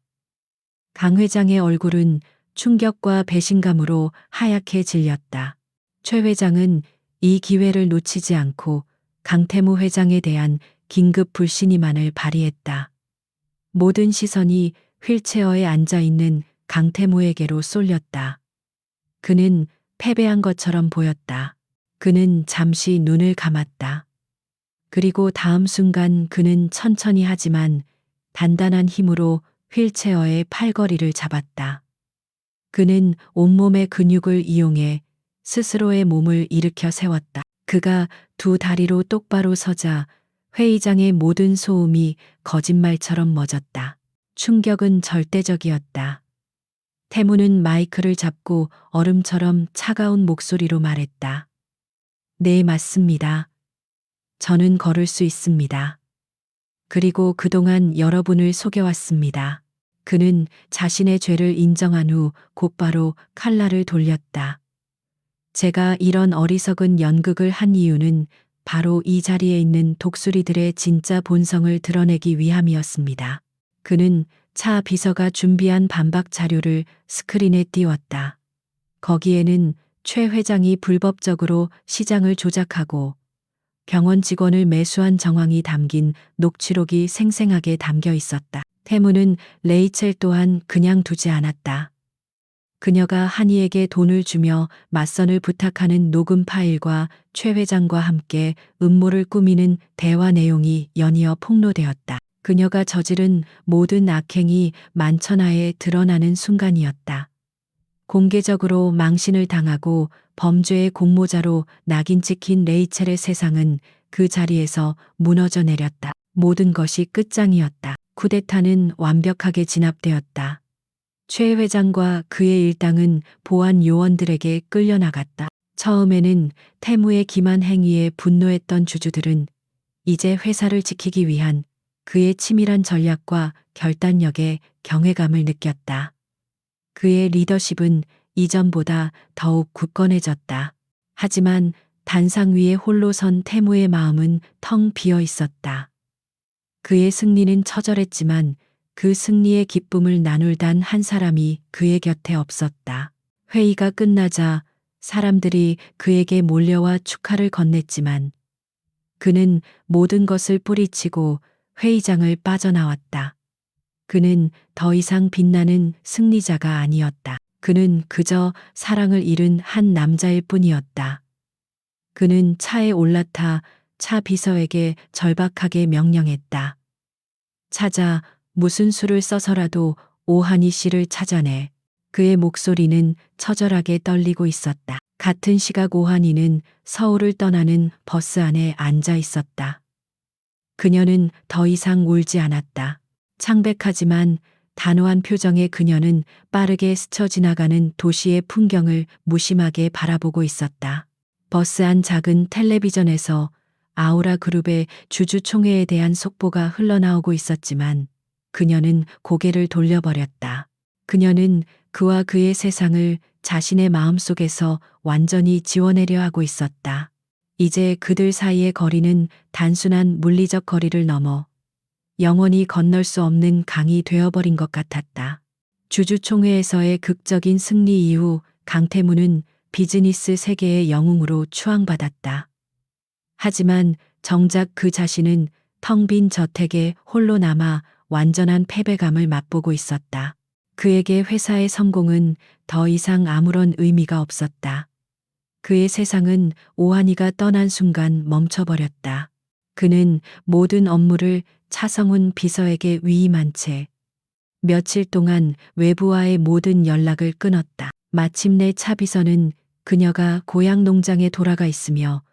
강 회장의 얼굴은 충격과 배신감으로 하얗게 질렸다. 최 회장은 이 기회를 놓치지 않고 강태무 회장에 대한 긴급 불신임안을 발의했다. 모든 시선이 휠체어에 앉아 있는 강태무에게로 쏠렸다. 그는 패배한 것처럼 보였다. 그는 잠시 눈을 감았다. 그리고 다음 순간 그는 천천히 하지만 단단한 힘으로 휠체어의 팔걸이를 잡았다. 그는 온몸의 근육을 이용해 스스로의 몸을 일으켜 세웠다. 그가 두 다리로 똑바로 서자 회의장의 모든 소음이 거짓말처럼 멎었다. 충격은 절대적이었다. 태무는 마이크를 잡고 얼음처럼 차가운 목소리로 말했다. 네, 맞습니다. 저는 걸을 수 있습니다. 그리고 그동안 여러분을 속여왔습니다. 그는 자신의 죄를 인정한 후 곧바로 칼날을 돌렸다. 제가 이런 어리석은 연극을 한 이유는 바로 이 자리에 있는 독수리들의 진짜 본성을 드러내기 위함이었습니다. 그는 차 비서가 준비한 반박 자료를 스크린에 띄웠다. 거기에는 최 회장이 불법적으로 시장을 조작하고 병원 직원을 매수한 정황이 담긴 녹취록이 생생하게 담겨 있었다. 태무는 레이첼 또한 그냥 두지 않았다. 그녀가 한이에게 돈을 주며 맞선을 부탁하는 녹음 파일과 최 회장과 함께 음모를 꾸미는 대화 내용이 연이어 폭로되었다. 그녀가 저지른 모든 악행이 만천하에 드러나는 순간이었다. 공개적으로 망신을 당하고 범죄의 공모자로 낙인 찍힌 레이첼의 세상은 그 자리에서 무너져 내렸다. 모든 것이 끝장이었다. 쿠데타는 완벽하게 진압되었다. 최 회장과 그의 일당은 보안 요원들에게 끌려나갔다. 처음에는 태무의 기만 행위에 분노했던 주주들은 이제 회사를 지키기 위한 그의 치밀한 전략과 결단력에 경외감을 느꼈다. 그의 리더십은 이전보다 더욱 굳건해졌다. 하지만 단상 위에 홀로 선 태무의 마음은 텅 비어 있었다. 그의 승리는 처절했지만 그 승리의 기쁨을 나눌 단 한 사람이 그의 곁에 없었다. 회의가 끝나자 사람들이 그에게 몰려와 축하를 건넸지만 그는 모든 것을 뿌리치고 회의장을 빠져나왔다. 그는 더 이상 빛나는 승리자가 아니었다. 그는 그저 사랑을 잃은 한 남자일 뿐이었다. 그는 차에 올라타 차 비서에게 절박하게 명령했다. 찾아 무슨 수를 써서라도 오하니 씨를 찾아내. 그의 목소리는 처절하게 떨리고 있었다. 같은 시각 오한이는 서울을 떠나는 버스 안에 앉아 있었다. 그녀는 더 이상 울지 않았다. 창백하지만 단호한 표정의 그녀는 빠르게 스쳐 지나가는 도시의 풍경을 무심하게 바라보고 있었다. 버스 안 작은 텔레비전에서 아우라 그룹의 주주총회에 대한 속보가 흘러나오고 있었지만 그녀는 고개를 돌려버렸다. 그녀는 그와 그의 세상을 자신의 마음속에서 완전히 지워내려 하고 있었다. 이제 그들 사이의 거리는 단순한 물리적 거리를 넘어 영원히 건널 수 없는 강이 되어버린 것 같았다. 주주총회에서의 극적인 승리 이후 강태무는 비즈니스 세계의 영웅으로 추앙받았다. 하지만 정작 그 자신은 텅 빈 저택에 홀로 남아 완전한 패배감을 맛보고 있었다. 그에게 회사의 성공은 더 이상 아무런 의미가 없었다. 그의 세상은 오한이가 떠난 순간 멈춰버렸다. 그는 모든 업무를 차성훈 비서에게 위임한 채 며칠 동안 외부와의 모든 연락을 끊었다. 마침내 차 비서는 그녀가 고향 농장에 돌아가 있으며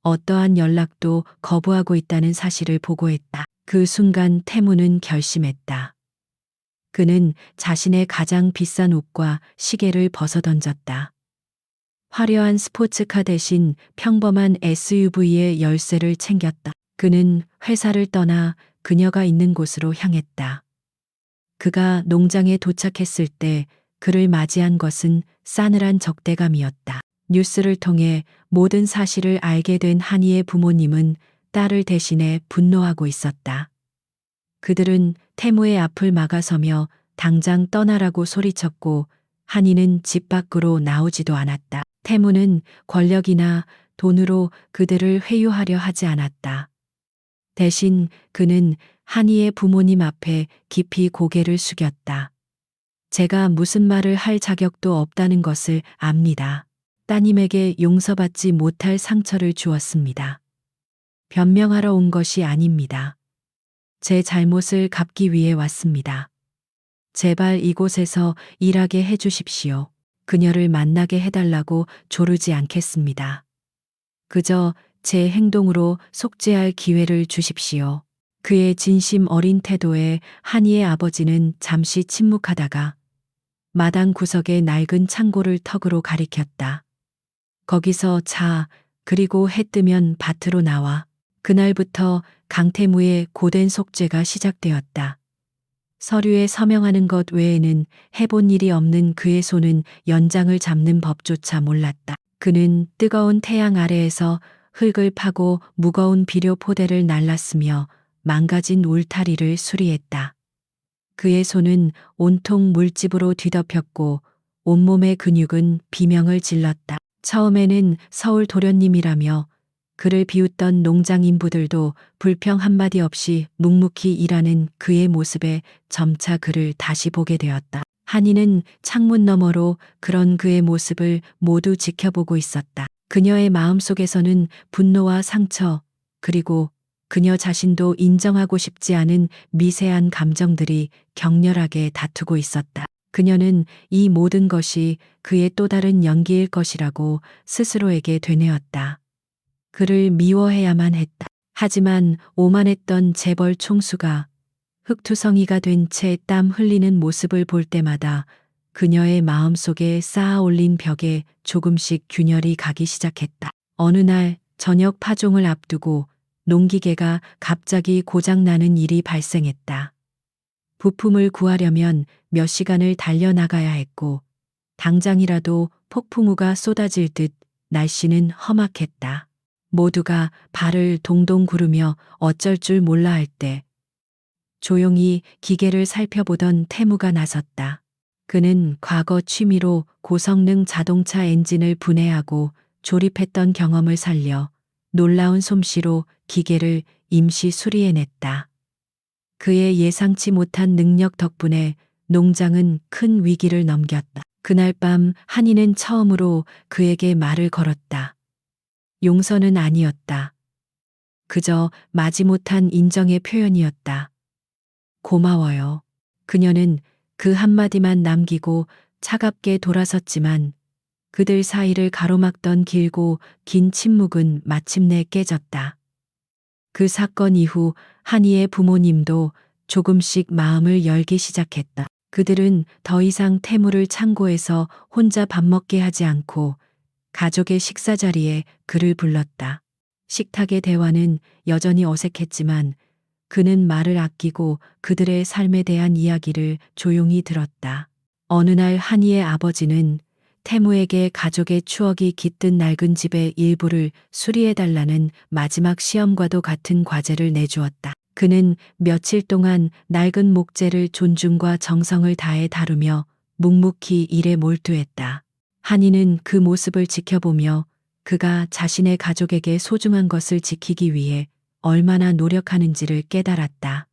어떠한 연락도 거부하고 있다는 사실을 보고했다. 그 순간 태무는 결심했다. 그는 자신의 가장 비싼 옷과 시계를 벗어던졌다. 화려한 스포츠카 대신 평범한 SUV의 열쇠를 챙겼다. 그는 회사를 떠나 그녀가 있는 곳으로 향했다. 그가 농장에 도착했을 때 그를 맞이한 것은 싸늘한 적대감이었다. 뉴스를 통해 모든 사실을 알게 된 한이의 부모님은 딸을 대신해 분노하고 있었다. 그들은 태무의 앞을 막아서며 당장 떠나라고 소리쳤고 한이는 집 밖으로 나오지도 않았다. 태무는 권력이나 돈으로 그들을 회유하려 하지 않았다. 대신 그는 한이의 부모님 앞에 깊이 고개를 숙였다. 제가 무슨 말을 할 자격도 없다는 것을 압니다. 따님에게 용서받지 못할 상처를 주었습니다. 변명하러 온 것이 아닙니다. 제 잘못을 갚기 위해 왔습니다. 제발 이곳에서 일하게 해주십시오. 그녀를 만나게 해달라고 조르지 않겠습니다. 그저 제 행동으로 속죄할 기회를 주십시오. 그의 진심 어린 태도에 한이의 아버지는 잠시 침묵하다가 마당 구석의 낡은 창고를 턱으로 가리켰다. 거기서 자, 그리고 해 뜨면 밭으로 나와. 그날부터 강태무의 고된 속죄가 시작되었다. 서류에 서명하는 것 외에는 해본 일이 없는 그의 손은 연장을 잡는 법조차 몰랐다. 그는 뜨거운 태양 아래에서 흙을 파고 무거운 비료 포대를 날랐으며 망가진 울타리를 수리했다. 그의 손은 온통 물집으로 뒤덮였고 온몸의 근육은 비명을 질렀다. 처음에는 서울 도련님이라며 그를 비웃던 농장 인부들도 불평 한마디 없이 묵묵히 일하는 그의 모습에 점차 그를 다시 보게 되었다. 한이는 창문 너머로 그런 그의 모습을 모두 지켜보고 있었다. 그녀의 마음속에서는 분노와 상처, 그리고 그녀 자신도 인정하고 싶지 않은 미세한 감정들이 격렬하게 다투고 있었다. 그녀는 이 모든 것이 그의 또 다른 연기일 것이라고 스스로에게 되뇌었다. 그를 미워해야만 했다. 하지만 오만했던 재벌 총수가 흙투성이가 된 채 땀 흘리는 모습을 볼 때마다 그녀의 마음속에 쌓아 올린 벽에 조금씩 균열이 가기 시작했다. 어느 날 저녁 파종을 앞두고 농기계가 갑자기 고장나는 일이 발생했다. 부품을 구하려면 몇 시간을 달려나가야 했고 당장이라도 폭풍우가 쏟아질 듯 날씨는 험악했다. 모두가 발을 동동 구르며 어쩔 줄 몰라 할 때 조용히 기계를 살펴보던 태무가 나섰다. 그는 과거 취미로 고성능 자동차 엔진을 분해하고 조립했던 경험을 살려 놀라운 솜씨로 기계를 임시 수리해냈다. 그의 예상치 못한 능력 덕분에 농장은 큰 위기를 넘겼다. 그날 밤 한이는 처음으로 그에게 말을 걸었다. 용서는 아니었다. 그저 마지못한 인정의 표현이었다. 고마워요. 그녀는 그 한마디만 남기고 차갑게 돌아섰지만 그들 사이를 가로막던 길고 긴 침묵은 마침내 깨졌다. 그 사건 이후 한이의 부모님도 조금씩 마음을 열기 시작했다. 그들은 더 이상 태무를 창고에서 혼자 밥 먹게 하지 않고 가족의 식사 자리에 그를 불렀다. 식탁의 대화는 여전히 어색했지만 그는 말을 아끼고 그들의 삶에 대한 이야기를 조용히 들었다. 어느 날 한이의 아버지는 태무에게 가족의 추억이 깃든 낡은 집의 일부를 수리해달라는 마지막 시험과도 같은 과제를 내주었다. 그는 며칠 동안 낡은 목재를 존중과 정성을 다해 다루며 묵묵히 일에 몰두했다. 한이는 그 모습을 지켜보며 그가 자신의 가족에게 소중한 것을 지키기 위해 얼마나 노력하는지를 깨달았다.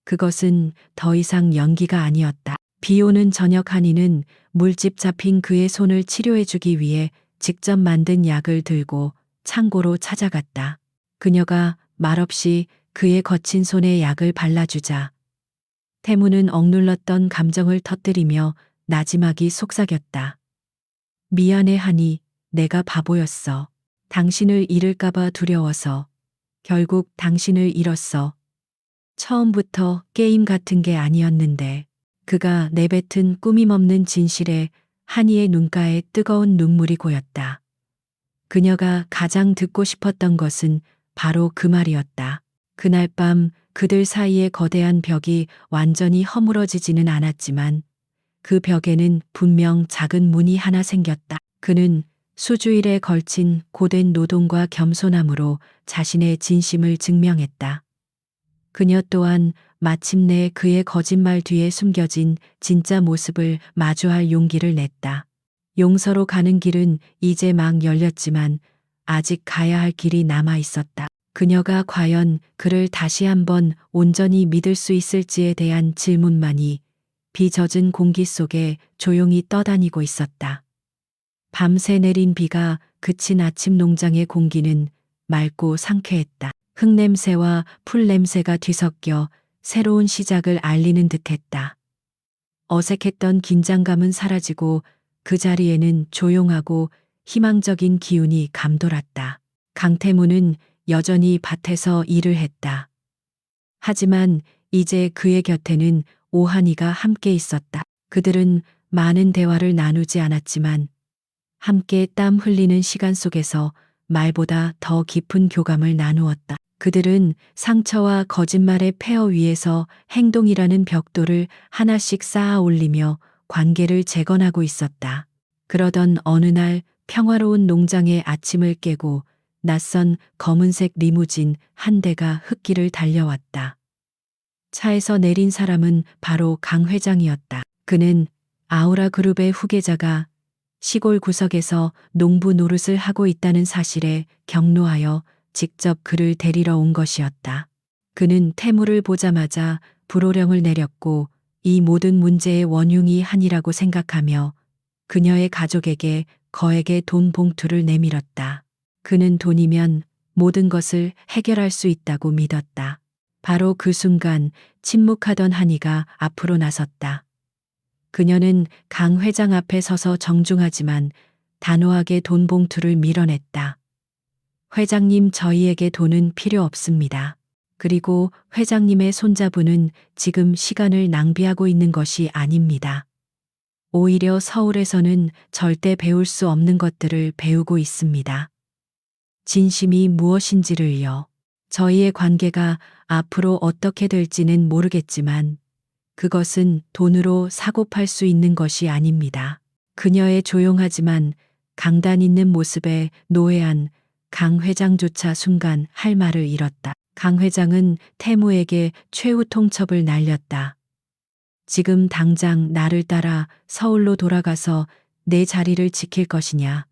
그것은 더 이상 연기가 아니었다. 비 오는 저녁 한이는 물집 잡힌 그의 손을 치료해주기 위해 직접 만든 약을 들고 창고로 찾아갔다. 그녀가 말없이 그의 거친 손에 약을 발라주자 태무는 억눌렀던 감정을 터뜨리며 나지막이 속삭였다. 미안해 하니 내가 바보였어. 당신을 잃을까봐 두려워서. 결국 당신을 잃었어. 처음부터 게임 같은 게 아니었는데. 그가 내뱉은 꾸밈없는 진실에 한이의 눈가에 뜨거운 눈물이 고였다. 그녀가 가장 듣고 싶었던 것은 바로 그 말이었다. 그날 밤 그들 사이의 거대한 벽이 완전히 허물어지지는 않았지만 그 벽에는 분명 작은 문이 하나 생겼다. 그는 수주일에 걸친 고된 노동과 겸손함으로 자신의 진심을 증명했다. 그녀 또한 마침내 그의 거짓말 뒤에 숨겨진 진짜 모습을 마주할 용기를 냈다. 용서로 가는 길은 이제 막 열렸지만 아직 가야 할 길이 남아 있었다. 그녀가 과연 그를 다시 한번 온전히 믿을 수 있을지에 대한 질문만이 비 젖은 공기 속에 조용히 떠다니고 있었다. 밤새 내린 비가 그친 아침 농장의 공기는 맑고 상쾌했다. 흙냄새와 풀냄새가 뒤섞여 새로운 시작을 알리는 듯했다. 어색했던 긴장감은 사라지고 그 자리에는 조용하고 희망적인 기운이 감돌았다. 강태무는 여전히 밭에서 일을 했다. 하지만 이제 그의 곁에는 오한이가 함께 있었다. 그들은 많은 대화를 나누지 않았지만 함께 땀 흘리는 시간 속에서 말보다 더 깊은 교감을 나누었다. 그들은 상처와 거짓말의 폐허 위에서 행동이라는 벽돌을 하나씩 쌓아 올리며 관계를 재건하고 있었다. 그러던 어느 날 평화로운 농장의 아침을 깨고 낯선 검은색 리무진 한 대가 흙길을 달려왔다. 차에서 내린 사람은 바로 강 회장이었다. 그는 아우라 그룹의 후계자가 시골 구석에서 농부 노릇을 하고 있다는 사실에 격노하여 직접 그를 데리러 온 것이었다. 그는 태무를 보자마자 불호령을 내렸고 이 모든 문제의 원흉이 한이라고 생각하며 그녀의 가족에게 거액의 돈 봉투를 내밀었다. 그는 돈이면 모든 것을 해결할 수 있다고 믿었다. 바로 그 순간 침묵하던 한이가 앞으로 나섰다. 그녀는 강 회장 앞에 서서 정중하지만 단호하게 돈 봉투를 밀어냈다. 회장님, 저희에게 돈은 필요 없습니다. 그리고 회장님의 손자분은 지금 시간을 낭비하고 있는 것이 아닙니다. 오히려 서울에서는 절대 배울 수 없는 것들을 배우고 있습니다. 진심이 무엇인지를요. 저희의 관계가 앞으로 어떻게 될지는 모르겠지만 그것은 돈으로 사고 팔 수 있는 것이 아닙니다. 그녀의 조용하지만 강단 있는 모습에 노회한 강 회장조차 순간 할 말을 잃었다. 강 회장은 태무에게 최후 통첩을 날렸다. 지금 당장 나를 따라 서울로 돌아가서 내 자리를 지킬 것이냐?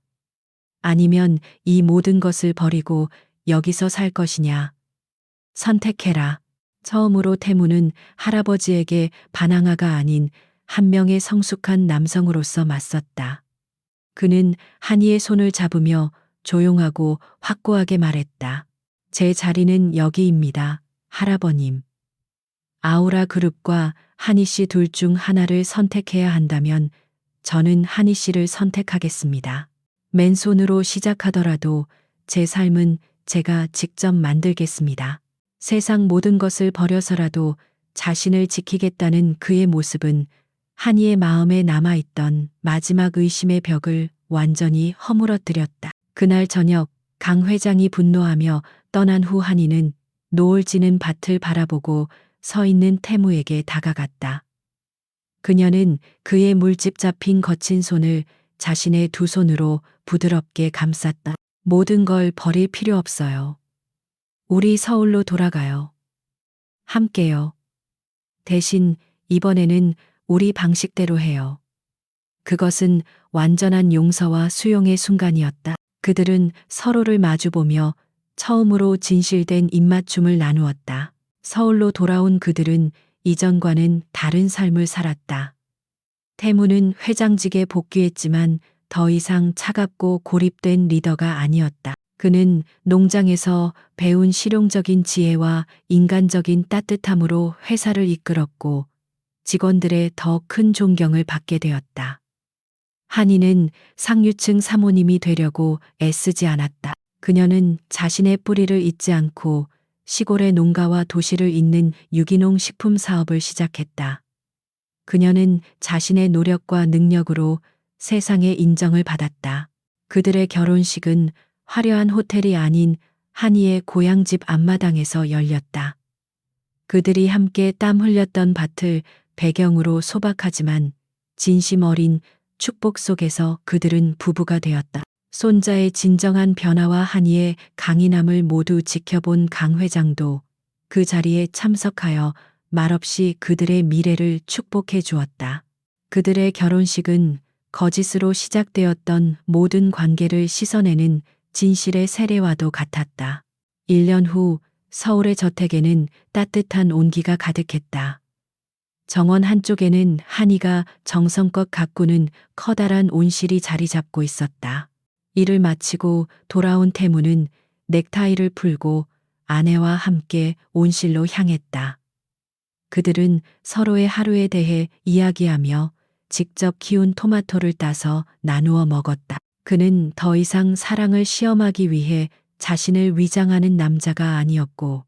아니면 이 모든 것을 버리고 여기서 살 것이냐? 선택해라. 처음으로 태무는 할아버지에게 반항아가 아닌 한 명의 성숙한 남성으로서 맞섰다. 그는 한이의 손을 잡으며 조용하고 확고하게 말했다. 제 자리는 여기입니다, 할아버님. 아우라 그룹과 한이 씨 둘 중 하나를 선택해야 한다면 저는 한희 씨를 선택하겠습니다. 맨손으로 시작하더라도 제 삶은 제가 직접 만들겠습니다. 세상 모든 것을 버려서라도 자신을 지키겠다는 그의 모습은 한이의 마음에 남아있던 마지막 의심의 벽을 완전히 허물어뜨렸다. 그날 저녁 강 회장이 분노하며 떠난 후 한이는 노을 지는 밭을 바라보고 서 있는 태무에게 다가갔다. 그녀는 그의 물집 잡힌 거친 손을 자신의 두 손으로 부드럽게 감쌌다. 모든 걸 버릴 필요 없어요. 우리 서울로 돌아가요. 함께요. 대신 이번에는 우리 방식대로 해요. 그것은 완전한 용서와 수용의 순간이었다. 그들은 서로를 마주보며 처음으로 진실된 입맞춤을 나누었다. 서울로 돌아온 그들은 이전과는 다른 삶을 살았다. 태무는 회장직에 복귀했지만 더 이상 차갑고 고립된 리더가 아니었다. 그는 농장에서 배운 실용적인 지혜와 인간적인 따뜻함으로 회사를 이끌었고 직원들의 더 큰 존경을 받게 되었다. 한이는 상류층 사모님이 되려고 애쓰지 않았다. 그녀는 자신의 뿌리를 잊지 않고 시골의 농가와 도시를 잇는 유기농 식품 사업을 시작했다. 그녀는 자신의 노력과 능력으로 세상의 인정을 받았다. 그들의 결혼식은 화려한 호텔이 아닌 한이의 고향집 앞마당에서 열렸다. 그들이 함께 땀 흘렸던 밭을 배경으로 소박하지만 진심 어린 축복 속에서 그들은 부부가 되었다. 손자의 진정한 변화와 한이의 강인함을 모두 지켜본 강 회장도 그 자리에 참석하여 말없이 그들의 미래를 축복해 주었다. 그들의 결혼식은 거짓으로 시작되었던 모든 관계를 씻어내는 진실의 세례와도 같았다. 1년 후 서울의 저택에는 따뜻한 온기가 가득했다. 정원 한쪽에는 한이가 정성껏 가꾸는 커다란 온실이 자리 잡고 있었다. 일을 마치고 돌아온 태무는 넥타이를 풀고 아내와 함께 온실로 향했다. 그들은 서로의 하루에 대해 이야기하며 직접 키운 토마토를 따서 나누어 먹었다. 그는 더 이상 사랑을 시험하기 위해 자신을 위장하는 남자가 아니었고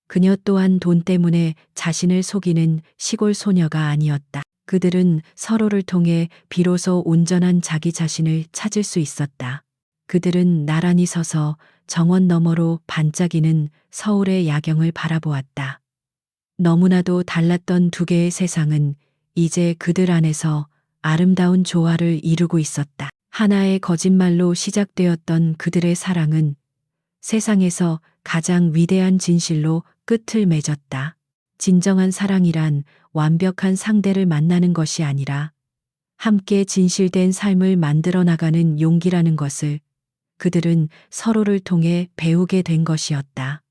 그녀 또한 돈 때문에 자신을 속이는 시골 소녀가 아니었다. 그들은 서로를 통해 비로소 온전한 자기 자신을 찾을 수 있었다. 그들은 나란히 서서 정원 너머로 반짝이는 서울의 야경을 바라보았다. 너무나도 달랐던 두 개의 세상은 이제 그들 안에서 아름다운 조화를 이루고 있었다. 하나의 거짓말로 시작되었던 그들의 사랑은 세상에서 가장 위대한 진실로 끝을 맺었다. 진정한 사랑이란 완벽한 상대를 만나는 것이 아니라 함께 진실된 삶을 만들어 나가는 용기라는 것을 그들은 서로를 통해 배우게 된 것이었다.